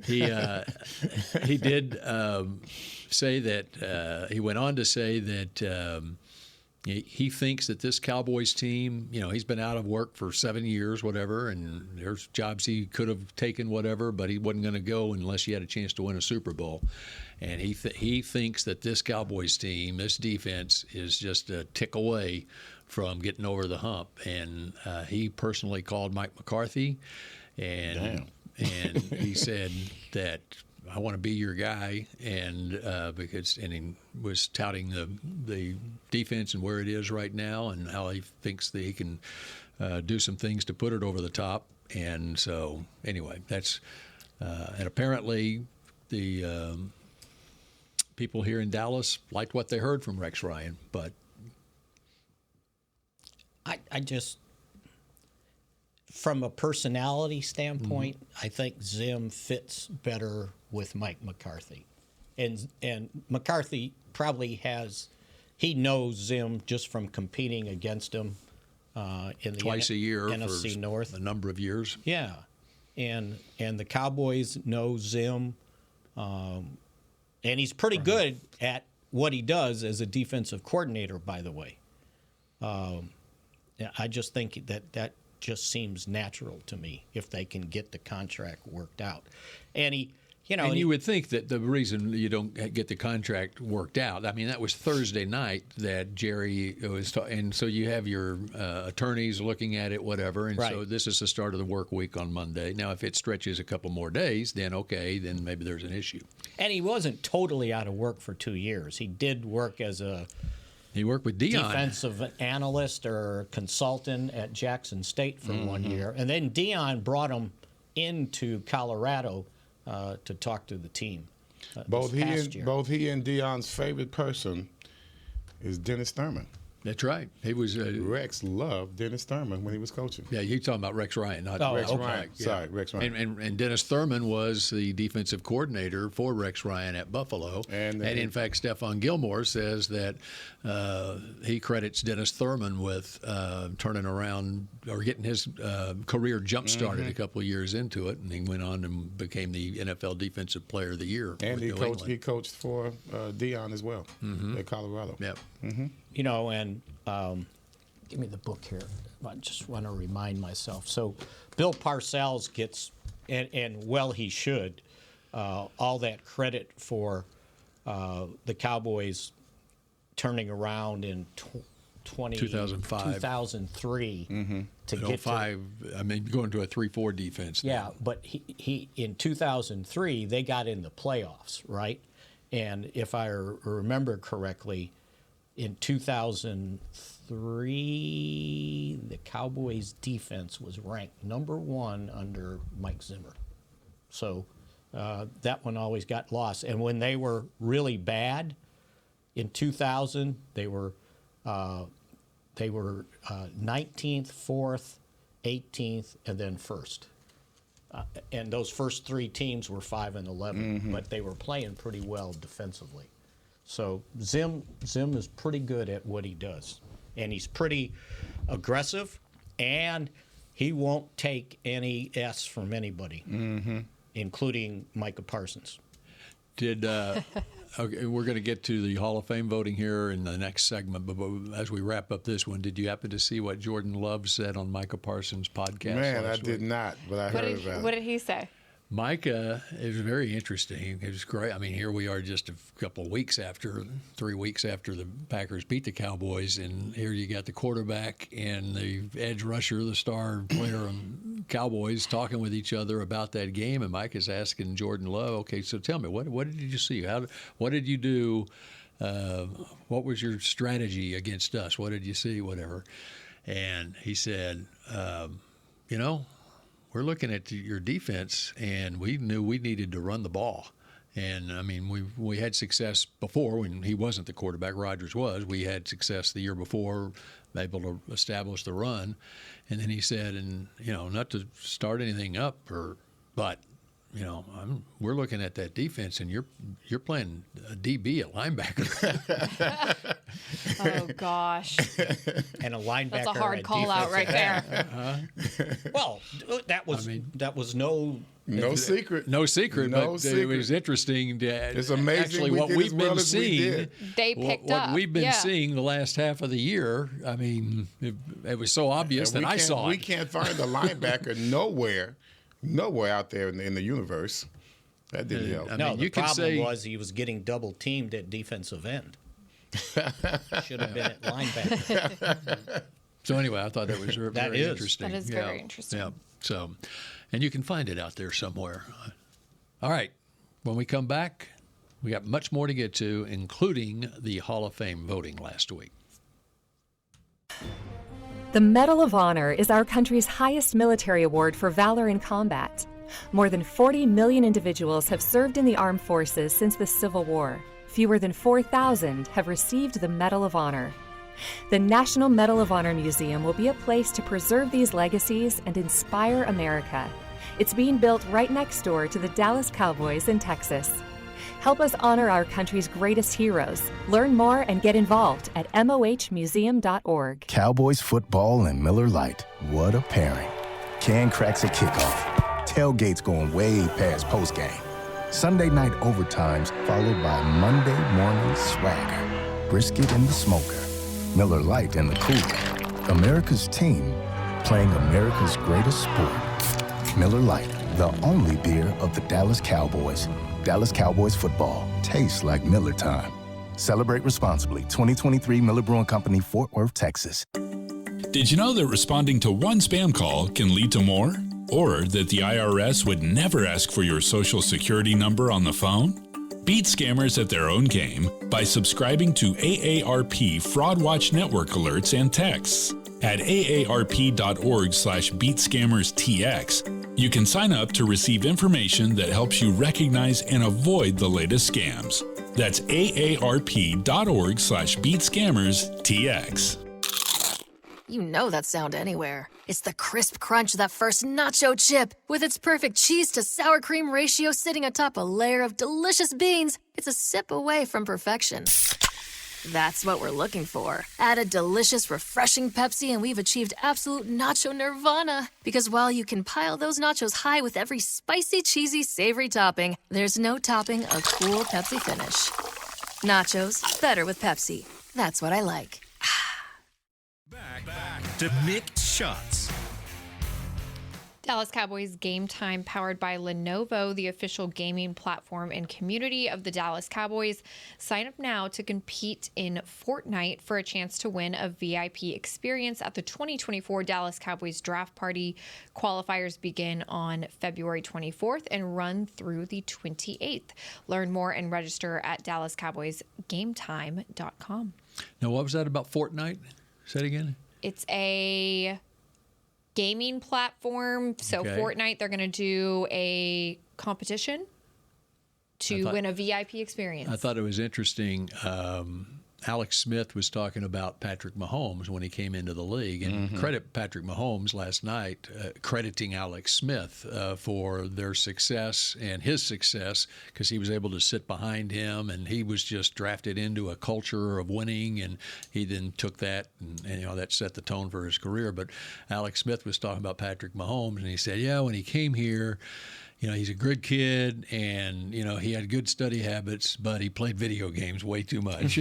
he did say that he went on to say that he thinks that this Cowboys team, he's been out of work for 7 years, whatever, and there's jobs he could have taken, whatever, but he wasn't going to go unless he had a chance to win a Super Bowl. And he thinks that this Cowboys team, this defense, is just a tick away from getting over the hump. And he personally called Mike McCarthy, and he said that I want to be your guy, and he was touting the defense and where it is right now, and how he thinks that he can do some things to put it over the top. And so, anyway, that's and apparently the people here in Dallas liked what they heard from Rex Ryan, but I just, from a personality standpoint, I think Zim fits better with Mike McCarthy. And McCarthy probably he knows Zim just from competing against him in the twice a year NFC for North. a number of years. Yeah. And the Cowboys know Zim. And he's pretty good at what he does as a defensive coordinator, by the way. I just think that just seems natural to me if they can get the contract worked out. And you would think that the reason you don't get the contract worked out, I mean, that was Thursday night that Jerry was and so you have your attorneys looking at it, whatever, and so this is the start of the work week on Monday. Now, if it stretches a couple more days, then okay, then maybe there's an issue. And he wasn't totally out of work for 2 years. He did work as he worked with Dion, defensive analyst or consultant at Jackson State for 1 year. And then Dion brought him into Colorado to talk to the team. Both he and Dion's favorite person is Dennis Thurman. That's right. He was Rex loved Dennis Thurman when he was coaching. Yeah, you're talking about Rex Ryan, not Rex Ryan. Yeah. Sorry, Rex Ryan. And Dennis Thurman was the defensive coordinator for Rex Ryan at Buffalo. And in fact, Stephon Gilmore says that he credits Dennis Thurman with turning around or getting his career jump-started a couple of years into it, and he went on and became the NFL Defensive Player of the Year. And he coached for Dion as well at Colorado. Yep. And give me the book here. I just want to remind myself. So Bill Parcells gets, and well he should, all that credit for the Cowboys turning around in 2003 to get 05, going to a 3-4 defense. Yeah, now. but he in 2003 they got in the playoffs, right? And if I remember correctly, in 2003, the Cowboys' defense was ranked number 1 under Mike Zimmer. So that one always got lost. And when they were really bad in 2000, they were 19th, 4th, 18th, and then 1st. And those first 3 teams were 5 and 11, but they were playing pretty well defensively. So Zim is pretty good at what he does, and he's pretty aggressive, and he won't take any S from anybody, including Micah Parsons. Did Okay, we're going to get to the Hall of Fame voting here in the next segment. But as we wrap up this one, did you happen to see what Jordan Love said on Micah Parsons' podcast? Man, I last did week? not, but I heard about it. What did he say? Micah, it was very interesting. It was great. I mean, here we are just a couple of weeks after, 3 weeks after the Packers beat the Cowboys, and here you got the quarterback and the edge rusher, the star player on Cowboys, talking with each other about that game. And Micah's asking Jordan Love, okay, so tell me, what did you see? What did you do? What was your strategy against us? What did you see? Whatever. And he said, we're looking at your defense, and we knew we needed to run the ball. And, I mean, we had success before when he wasn't the quarterback. Rodgers was. We had success the year before, able to establish the run. And then he said, and, not to start anything up, but we're looking at that defense, and you're playing a DB at linebacker. Oh gosh, And a linebacker. that's a hard at call out right there. Well, that was no secret. No secret, No but secret. it was interesting. It's amazing Actually, we what did we've as well been as we seeing, did. They picked what up. we've been Yeah. seeing the last half of the year. I mean, it was so obvious that I saw We it. can't find a linebacker nowhere out there in the universe. That didn't help. I No, mean, the you could problem say was he was getting double teamed at defensive end. Should have been at linebacker. so. Anyway, I thought that was very is. interesting. That is very interesting. Yeah. So, and you can find it out there somewhere. All right. When we come back, we got much more to get to, including the Hall of Fame voting last week. The Medal of Honor is our country's highest military award for valor in combat. More than 40 million individuals have served in the armed forces since the Civil War. Fewer than 4,000 have received the Medal of Honor. The National Medal of Honor Museum will be a place to preserve these legacies and inspire America. It's being built right next door to the Dallas Cowboys in Texas. Help us honor our country's greatest heroes. Learn more and get involved at mohmuseum.org. Cowboys football and Miller Lite. What a pairing. Can cracks at kickoff. Tailgates going way past postgame. Sunday night overtimes followed by Monday morning swagger. Brisket in the smoker. Miller Lite in the cooler. America's team playing America's greatest sport. Miller Lite, the only beer of the Dallas Cowboys. Dallas Cowboys football tastes like Miller time. Celebrate responsibly. 2023 Miller Brewing Company, Fort Worth, Texas. Did you know that responding to one spam call can lead to more? Or that the IRS would never ask for your social security number on the phone? Beat scammers at their own game by subscribing to AARP Fraud Watch Network alerts and texts. At aarp.org/beatscammerstx, you can sign up to receive information that helps you recognize and avoid the latest scams. That's aarp.org/beatscammerstx. You know that sound anywhere. It's the crisp crunch of that first nacho chip. With its perfect cheese to sour cream ratio sitting atop a layer of delicious beans, it's a sip away from perfection. That's what we're looking for. Add a delicious, refreshing Pepsi and we've achieved absolute nacho nirvana. Because while you can pile those nachos high with every spicy, cheesy, savory topping, there's no topping a cool Pepsi finish. Nachos, better with Pepsi. That's what I like. Back to Mick Shots. Dallas Cowboys Game Time, powered by Lenovo, the official gaming platform and community of the Dallas Cowboys. Sign up now to compete in Fortnite for a chance to win a VIP experience at the 2024 Dallas Cowboys Draft Party. Qualifiers begin on February 24th and run through the 28th. Learn more and register at DallasCowboysGameTime.com. Now, what was that about Fortnite? Say it again. It's a gaming platform. So Okay. Fortnite, they're going to do a competition to win a VIP experience. I thought it was interesting. Alex Smith was talking about Patrick Mahomes when he came into the league, and credit Patrick Mahomes last night, crediting Alex Smith for their success and his success, because he was able to sit behind him, and he was just drafted into a culture of winning, and he then took that, and that set the tone for his career. But Alex Smith was talking about Patrick Mahomes, and he said, yeah, when he came here, he's a good kid, and he had good study habits, but he played video games way too much.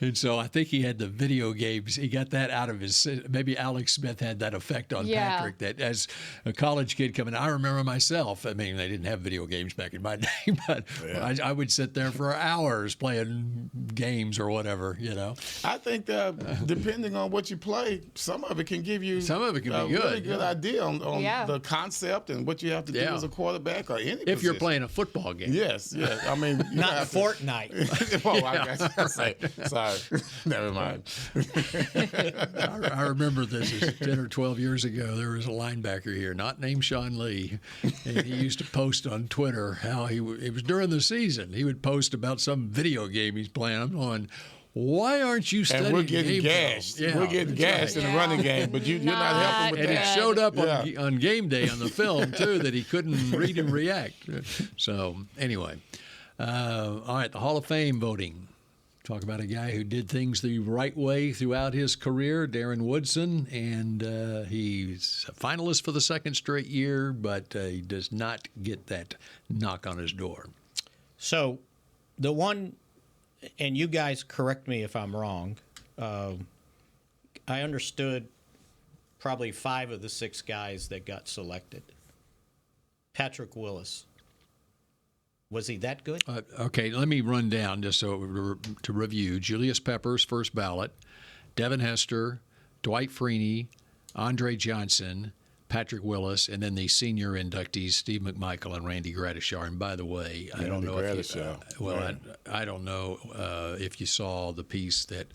And so I think he had the video games. He got that out of his. Maybe Alex Smith had that effect on Patrick. That as a college kid coming, I remember myself. I mean, they didn't have video games back in my day, but I would sit there for hours playing games or whatever. I think depending on what you play, some of it can give you be good. Really good idea on the concept and what you have to do as a quarterback or any if you're playing a football game. Yes. I mean, not Fortnite. I guess sorry. Never mind. I remember this is 10 or 12 years ago. There was a linebacker here, not named Sean Lee, and he used to post on Twitter how it was during the season. He would post about some video game he's playing. I'm going, why aren't you studying? And we're getting game gashed. film? We're getting gashed in the running game, but you're not helping with that. And it showed up on game day on the film, too, that he couldn't read and react. So, anyway. All right, the Hall of Fame voting. Talk about a guy who did things the right way throughout his career, Darren Woodson, and he's a finalist for the second straight year, but he does not get that knock on his door. So, the one, and you guys correct me if I'm wrong, I understood probably 5 of the 6 guys that got selected. Patrick Willis. Was he that good? Okay, let me run down just to review. Julius Peppers, first ballot. Devin Hester, Dwight Freeney, Andre Johnson, Patrick Willis, and then the senior inductees, Steve McMichael and Randy Gradishar. And by the way, I don't know I don't know if you saw the piece that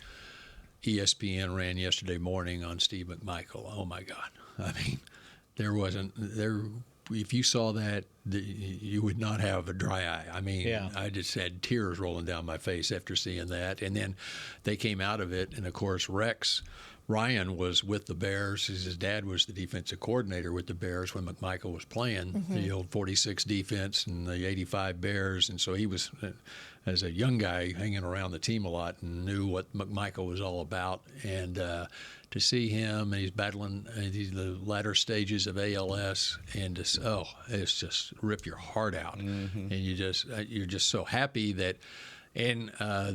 ESPN ran yesterday morning on Steve McMichael. Oh, my God. I mean, if you saw that, you would not have a dry eye. I mean, I just had tears rolling down my face after seeing that. And then they came out of it, and, of course, Rex Ryan was with the Bears. His dad was the defensive coordinator with the Bears when McMichael was playing the old 46 defense and the 85 Bears. And so he was, as a young guy, hanging around the team a lot and knew what McMichael was all about. And to see him, and he's battling the latter stages of ALS, and it's just rip your heart out. And you're just so happy that. And I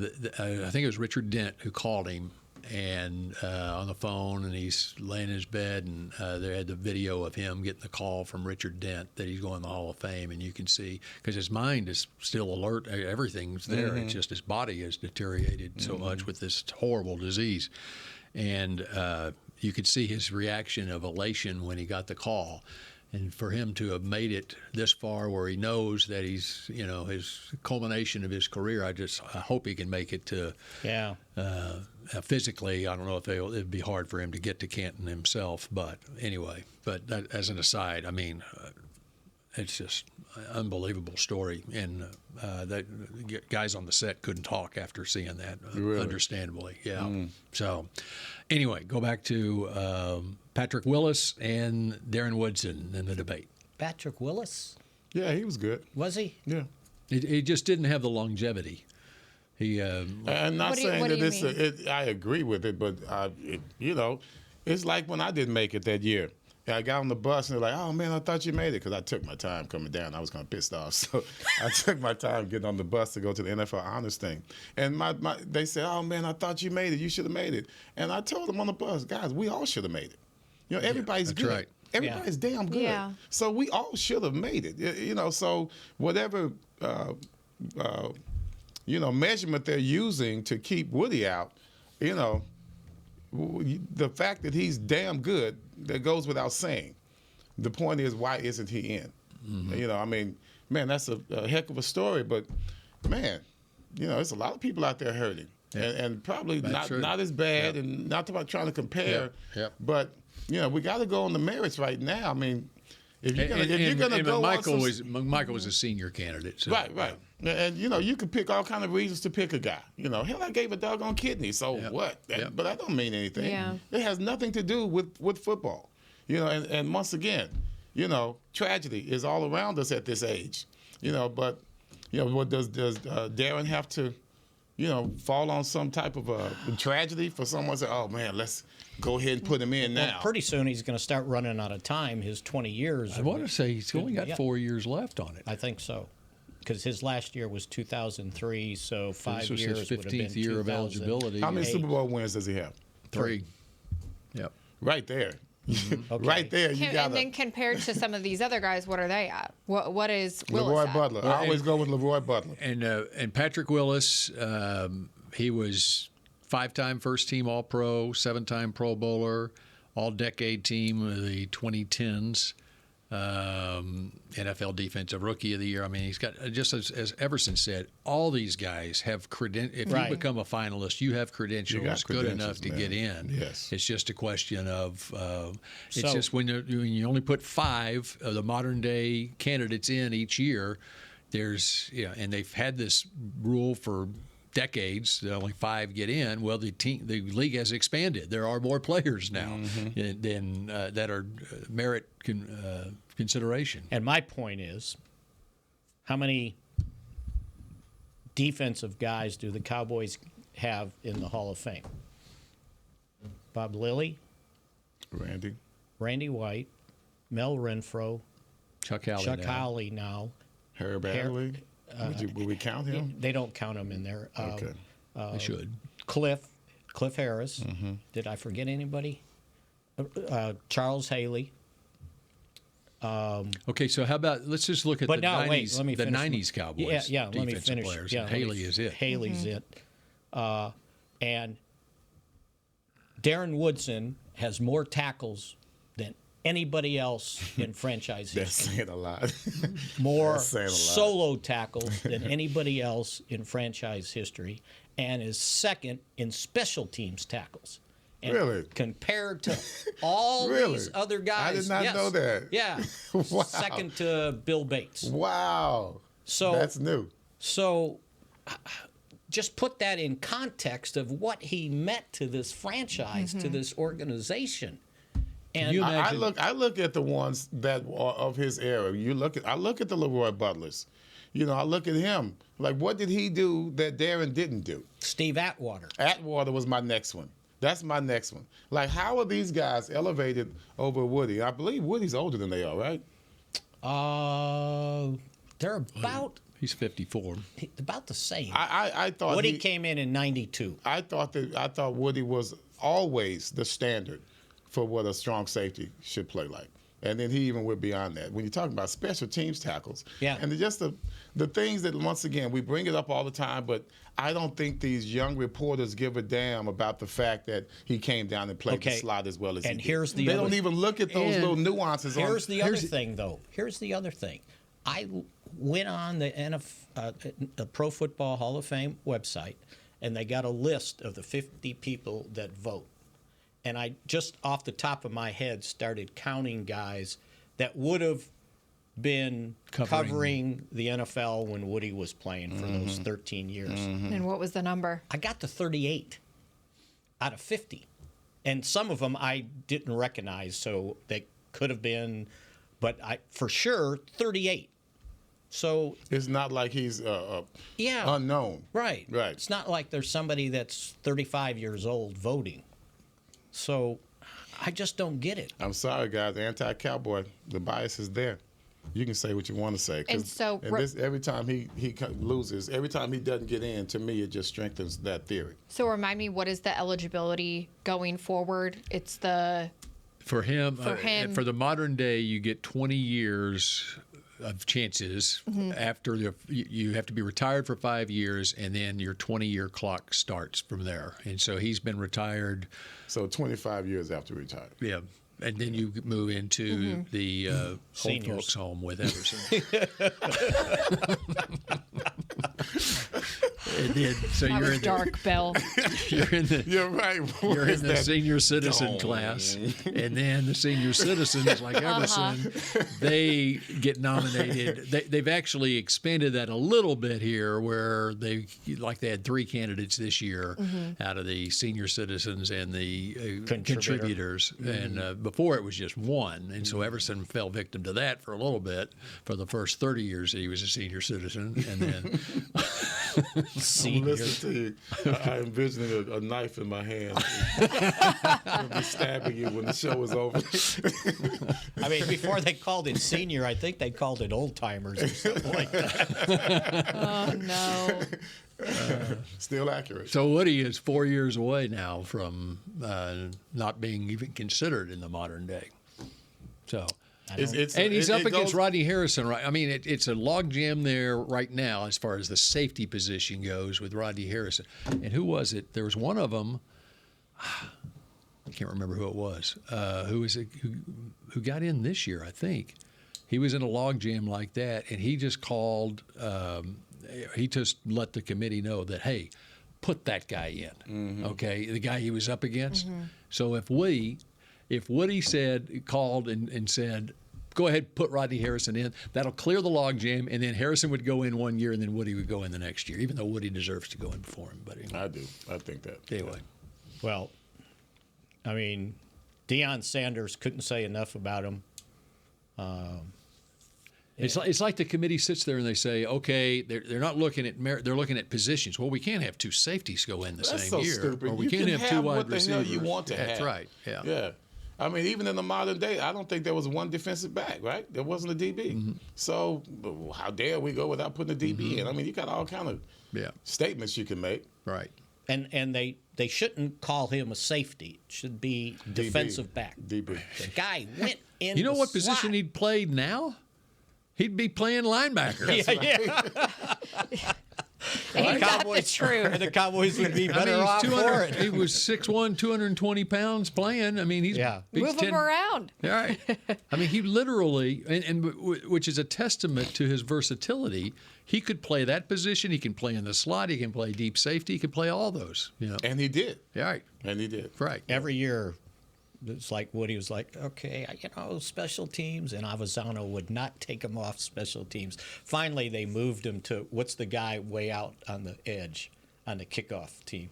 think it was Richard Dent who called him and on the phone, and he's laying in his bed, and they had the video of him getting the call from Richard Dent that he's going to the Hall of Fame, and you can see, because his mind is still alert, everything's there, it's just his body has deteriorated so much with this horrible disease. And you could see his reaction of elation when he got the call. And for him to have made it this far where he knows that he's, his culmination of his career, I hope he can make it to physically. I don't know if it'd be hard for him to get to Canton himself. But anyway, that, as an aside, I mean, it's just an unbelievable story. And that guys on the set couldn't talk after seeing that, understandably. Yeah. So anyway, go back to Patrick Willis and Darren Woodson in the debate. Patrick Willis? Yeah, he was good. Was he? Yeah. He just didn't have the longevity. I'm not saying that I agree with it, but it's like when I didn't make it that year. I got on the bus and they're like, "Oh man, I thought you made it," because I took my time coming down. I was kind of pissed off, so I took my time getting on the bus to go to the NFL honors thing. And they said, "Oh man, I thought you made it. You should have made it." And I told them on the bus, "Guys, we all should have made it. Everybody's good. Right. Everybody's damn good. Yeah. So we all should have made it. So whatever measurement they're using to keep Woody out, the fact that he's damn good, that goes without saying. The point is, why isn't he in? Man, that's a heck of a story, but man, there's a lot of people out there hurting, and probably not as bad, and not about trying to compare, but we got to go on the merits right now. I mean, if you're gonna go, McMichael was a senior candidate, so. Right. And you could pick all kind of reasons to pick a guy. Hell, I gave a doggone kidney, so what? But that don't mean anything. Yeah. It has nothing to do with football. And once again, tragedy is all around us at this age. But what does Darren have to fall on some type of a tragedy for someone to say, oh, man, let's go ahead and put him in now. Well, pretty soon he's going to start running out of time. His 20 years. I want to say he's only got 4 years left on it. I think so. Because his last year was 2003, so 5 This was years his would have been 15th year of eligibility. How many Super Bowl wins does he have? 3. Yep. Right there. Okay. Right there, you got And then compared to some of these other guys, what are they at? What is Willis LeRoy at? Butler. I always go with LeRoy Butler. And Patrick Willis, he was 5-time first-team All-Pro, 7-time Pro Bowler, All-Decade Team of the 2010s, NFL Defensive Rookie of the Year. I mean, he's got, just as Everson said, all these guys have credentials. If you become a finalist, you have credentials good enough to get in. Yes. It's just a question of it's just when you only put 5 of the modern-day candidates in each year, there's and they've had this rule for decades. Only 5 get in. Well, the league has expanded. There are more players now than that are merit consideration. And my point is, how many defensive guys do the Cowboys have in the Hall of Fame? Bob Lilly, Randy White, Mel Renfro, Chuck Howley now. Herb Adderley. Would we count him? They don't count him in there. Okay. They should. Cliff Harris. Did I forget anybody? Charles Haley. Okay, so how about let's just look at the 90s, let me the finish. 90s Cowboys. Let me finish. Players. Yeah, Haley is it. Haley's it. And Darren Woodson has more tackles than anybody else in franchise history. That's saying a lot. More solo tackles than anybody else in franchise history, and is second in special teams tackles. And really? Compared to all these other guys. I did not know that. Yeah. Wow. Second to Bill Bates. Wow. So that's new. So just put that in context of what he meant to this franchise, to this organization. And I look at the ones that are of his era. I look at the LeRoy Butlers. I look at him. Like, what did he do that Darren didn't do? Steve Atwater. Atwater was my next one. That's my next one. Like, how are these guys elevated over Woody? I believe Woody's older than they are, right? They're about. He's 54. About the same. I thought Woody came in 92. I thought Woody was always the standard for what a strong safety should play like. And then he even went beyond that. When you talk about special teams tackles, and just the things that, once again, we bring it up all the time, but I don't think these young reporters give a damn about the fact that he came down and played the slot as well as he did. They don't even look at those little nuances. Here's the other thing, though. Here's the other thing. I went on the Pro Football Hall of Fame website, and they got a list of the 50 people that vote. And I just off the top of my head started counting guys that would have been covering the NFL when Woody was playing for those 13 years. And what was the number? I got to 38 out of 50. And some of them I didn't recognize, so they could have been, but for sure 38. So it's not like he's unknown. Right. It's not like there's somebody that's 35 years old voting. So I just don't get it. I'm sorry, guys. Anti-Cowboy, the bias is there. You can say what you want to say. And so every time he loses, every time he doesn't get in, to me, it just strengthens that theory. So remind me, what is the eligibility going forward? It's for him, for the modern day, you get 20 years of chances after you have to be retired for 5 years, and then your 20-year clock starts from there. And so he's been retired. So 25 years after retired. Yeah. And then you move into the old folks home with Everson. And then, so that you're was in dark, Bill. You're right. You're in the senior citizen class, and then the senior citizens like Everson, they get nominated. They've actually expanded that a little bit here, where they had 3 candidates this year out of the senior citizens and the contributors, and before it was just 1, and so Everson fell victim to that for a little bit for the first 30 years that he was a senior citizen, and then. I'm listening to you. I envisioning a knife in my hand. I'll be stabbing you when the show is over. I mean, before they called it senior, I think they called it old timers or something like that. Oh, no. Still accurate. So Woody is 4 years away now from not being even considered in the modern day. So, and he's up against Rodney Harrison, right? I mean, it's a logjam there right now as far as the safety position goes with Rodney Harrison. And who was it? There was one of them. I can't remember who it was. Who got in this year? I think he was in a logjam like that, and he just called. He just let the committee know that, hey, put that guy in. Mm-hmm. Okay, the guy he was up against. Mm-hmm. So if Woody called and said, go ahead, put Rodney Harrison in, that'll clear the logjam, and then Harrison would go in 1 year, and then Woody would go in the next year, even though Woody deserves to go in before him. But anyway. I do. I think that. Anyway. Well, I mean, Deion Sanders couldn't say enough about him. It's like the committee sits there and they say, okay, they're not looking at merit, they're looking at positions. Well, we can't have two safeties go in the That's same so year, stupid. or we you can't can have two wide what the receivers. Hell you want to have. That's right. Yeah. Yeah. I mean, even in the modern day, I don't think there was one defensive back, right? There wasn't a DB. Mm-hmm. So how dare we go without putting a DB in? I mean, you got all kind of statements you can make. Right. And they shouldn't call him a safety. It should be defensive back. DB. The guy went in. You know what slot. position he'd played now? He'd be playing linebacker. Yeah. Ain't that the truth? The Cowboys would be better off for it. He was 6'1", 220 pounds playing. I mean, he's move him around. All right. I mean, he literally, and which is a testament to his versatility. He could play that position. He can play in the slot. He can play deep safety. He can play all those. You know. And he did. Yeah, right. And he did. Right. Every year, it's like Woody was like, okay, special teams, and Avazano would not take him off special teams. Finally, they moved him to what's the guy way out on the edge on the kickoff team?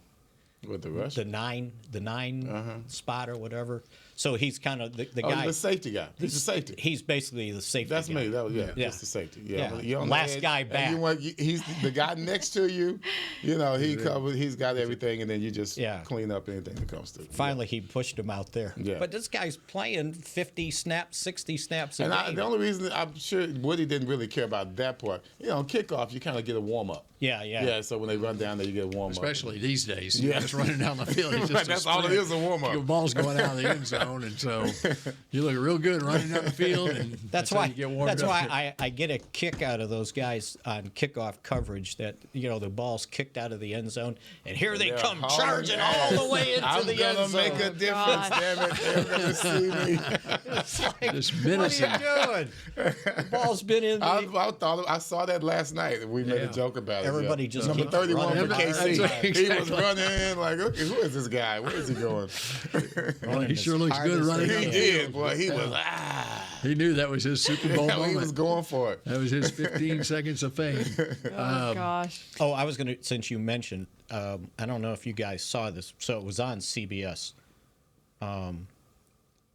With the rush? The nine spot or whatever. So he's kind of the guy. The safety guy. He's the safety. He's basically the safety That's guy. me. That was, just the safety. Yeah. Last guy back. He's the guy next to you. You know, he's got everything, and then you just clean up anything that comes through. Finally, he pushed him out there. Yeah. But this guy's playing 50 snaps, 60 snaps a game. The only reason I'm sure Woody didn't really care about that part, kickoff, you kind of get a warm-up. Yeah. Yeah, so when they run down there, you get a warm-up. Especially these days. Yeah. Just running down the field. It's just that's all it is, a warm-up. The ball's going out of the end zone, and so you look real good running down the field, and that's why you get warmed up. That's why I get a kick out of those guys on kickoff coverage that, the ball's kicked out of the end zone, and here they come charging all the way into the end zone. I'm going to make a difference, damn it. They're going to see me. It's like, just menacing. What are you doing? The ball's been in the... I saw that last night, and we made a joke about it. Everybody just Number 31 for KC. Exactly. He was running like, okay, who is this guy? Where is he going? He sure looks good running. He did, boy. He was He knew that was his Super Bowl moment. He was going for it. That was his 15 seconds of fame. Gosh. Oh, I was going to, since you mentioned, I don't know if you guys saw this. So it was on CBS.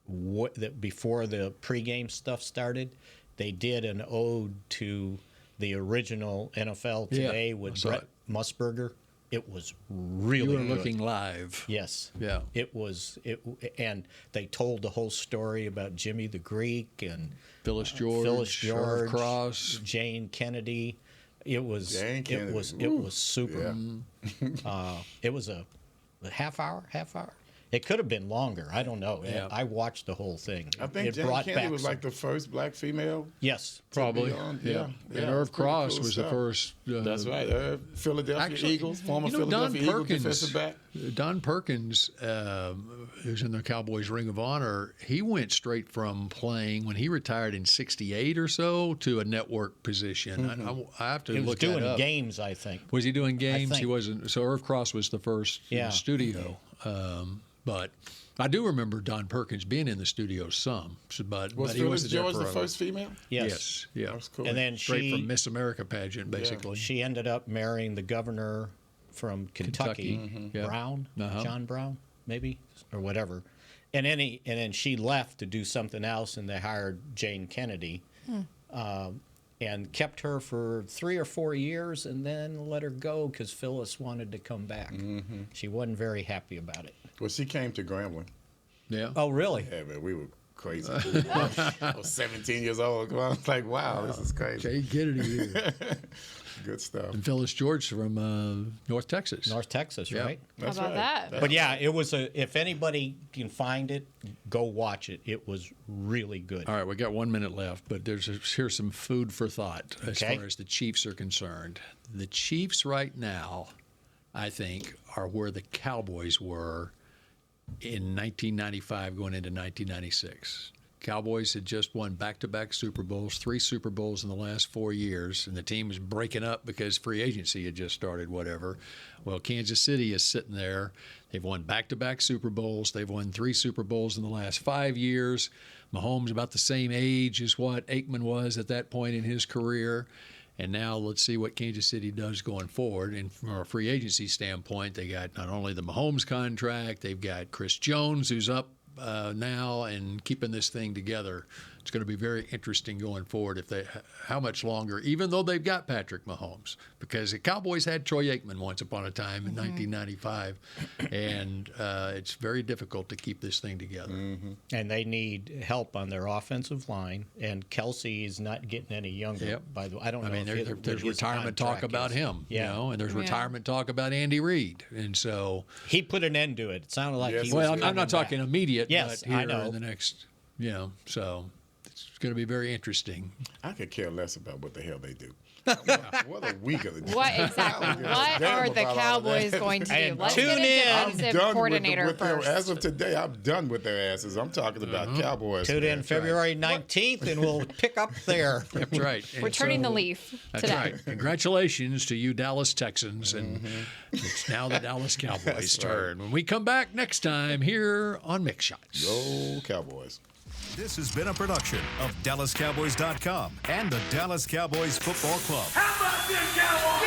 Before the pregame stuff started, they did an ode to the original NFL Today with Brett Musburger. It was really good. You were looking live. Yes. Yeah. It was. And they told the whole story about Jimmy the Greek and Phyllis George, Cross, Jane Kennedy. It was. It was super. Yeah. It was a half hour. It could have been longer. I don't know. Yeah. I watched the whole thing. I think Jane Kennedy was like the first black female. Yes, probably. Yeah. And Irv Cross was the first. That's right. Philadelphia Eagles, former Philadelphia Eagles defensive back. Don Perkins, who's in the Cowboys Ring of Honor, he went straight from playing when he retired in '68 or so to a network position. Mm-hmm. I have to look that up. He was doing games, I think. Was he doing games? He wasn't. So Irv Cross was the first in the studio. But I do remember Don Perkins being in the studio some. But he Phyllis George the first female? Yes. Yeah. That's cool. And then straight from Miss America pageant, basically. Yeah. She ended up marrying the governor from Kentucky. Mm-hmm. Brown, John Brown, maybe, or whatever. And then she left to do something else, and they hired Jane Kennedy. and kept her for 3 or 4 years and then let her go because Phyllis wanted to come back. She wasn't very happy about it. Well, she came to Grambling. Yeah. Oh, really? Yeah, man, we were crazy. I was 17 years old. I was like, wow, this is crazy. Jay Kennedy here. Good stuff. And Phyllis George from North Texas. North Texas, Yeah. right? That's How about right. that? But yeah, it was if anybody can find it, go watch it. It was really good. All right, we got 1 minute left, but here's some food for thought as Okay. far as the Chiefs are concerned. The Chiefs right now, I think, are where the Cowboys were in 1995 going into 1996. Cowboys had just won back-to-back Super Bowls, 3 Super Bowls in the last 4 years, and the team was breaking up because free agency had just started, whatever. Well, Kansas City is sitting there. They've won back-to-back Super Bowls. They've won 3 Super Bowls in the last 5 years. Mahomes about the same age as what Aikman was at that point in his career. And now let's see what Kansas City does going forward. And from a free agency standpoint, they got not only the Mahomes contract, they've got Chris Jones, who's up now and keeping this thing together. It's going to be very interesting going forward how much longer, even though they've got Patrick Mahomes, because the Cowboys had Troy Aikman once upon a time in 1995, and it's very difficult to keep this thing together. And they need help on their offensive line. And Kelsey is not getting any younger. Yep. By the way, I don't know. I mean, if there's his retirement talk contract about is. him, Yeah. and there's Yeah. retirement talk about Andy Reid, and so. He put an end to it. It sounded like Yes, he was Well, I'm coming not talking back. immediate, Yes, but here I know. in the next, so it's going to be very interesting. I could care less about what the hell they do. What a week of the What exactly? What are the Cowboys going to do? And Let's tune get into in. I'm defensive done coordinator with them. first. As of today, I'm done with their asses. I'm talking about Cowboys. Tune man. in That's February 19th, and we'll pick up there. That's right. And We're turning the so- leaf That's today. right. Congratulations to you, Dallas Texans. And it's now the Dallas Cowboys' That's right. turn. When we come back next time here on Mick Shots. Go Cowboys. This has been a production of DallasCowboys.com and the Dallas Cowboys Football Club. How about this, Cowboys?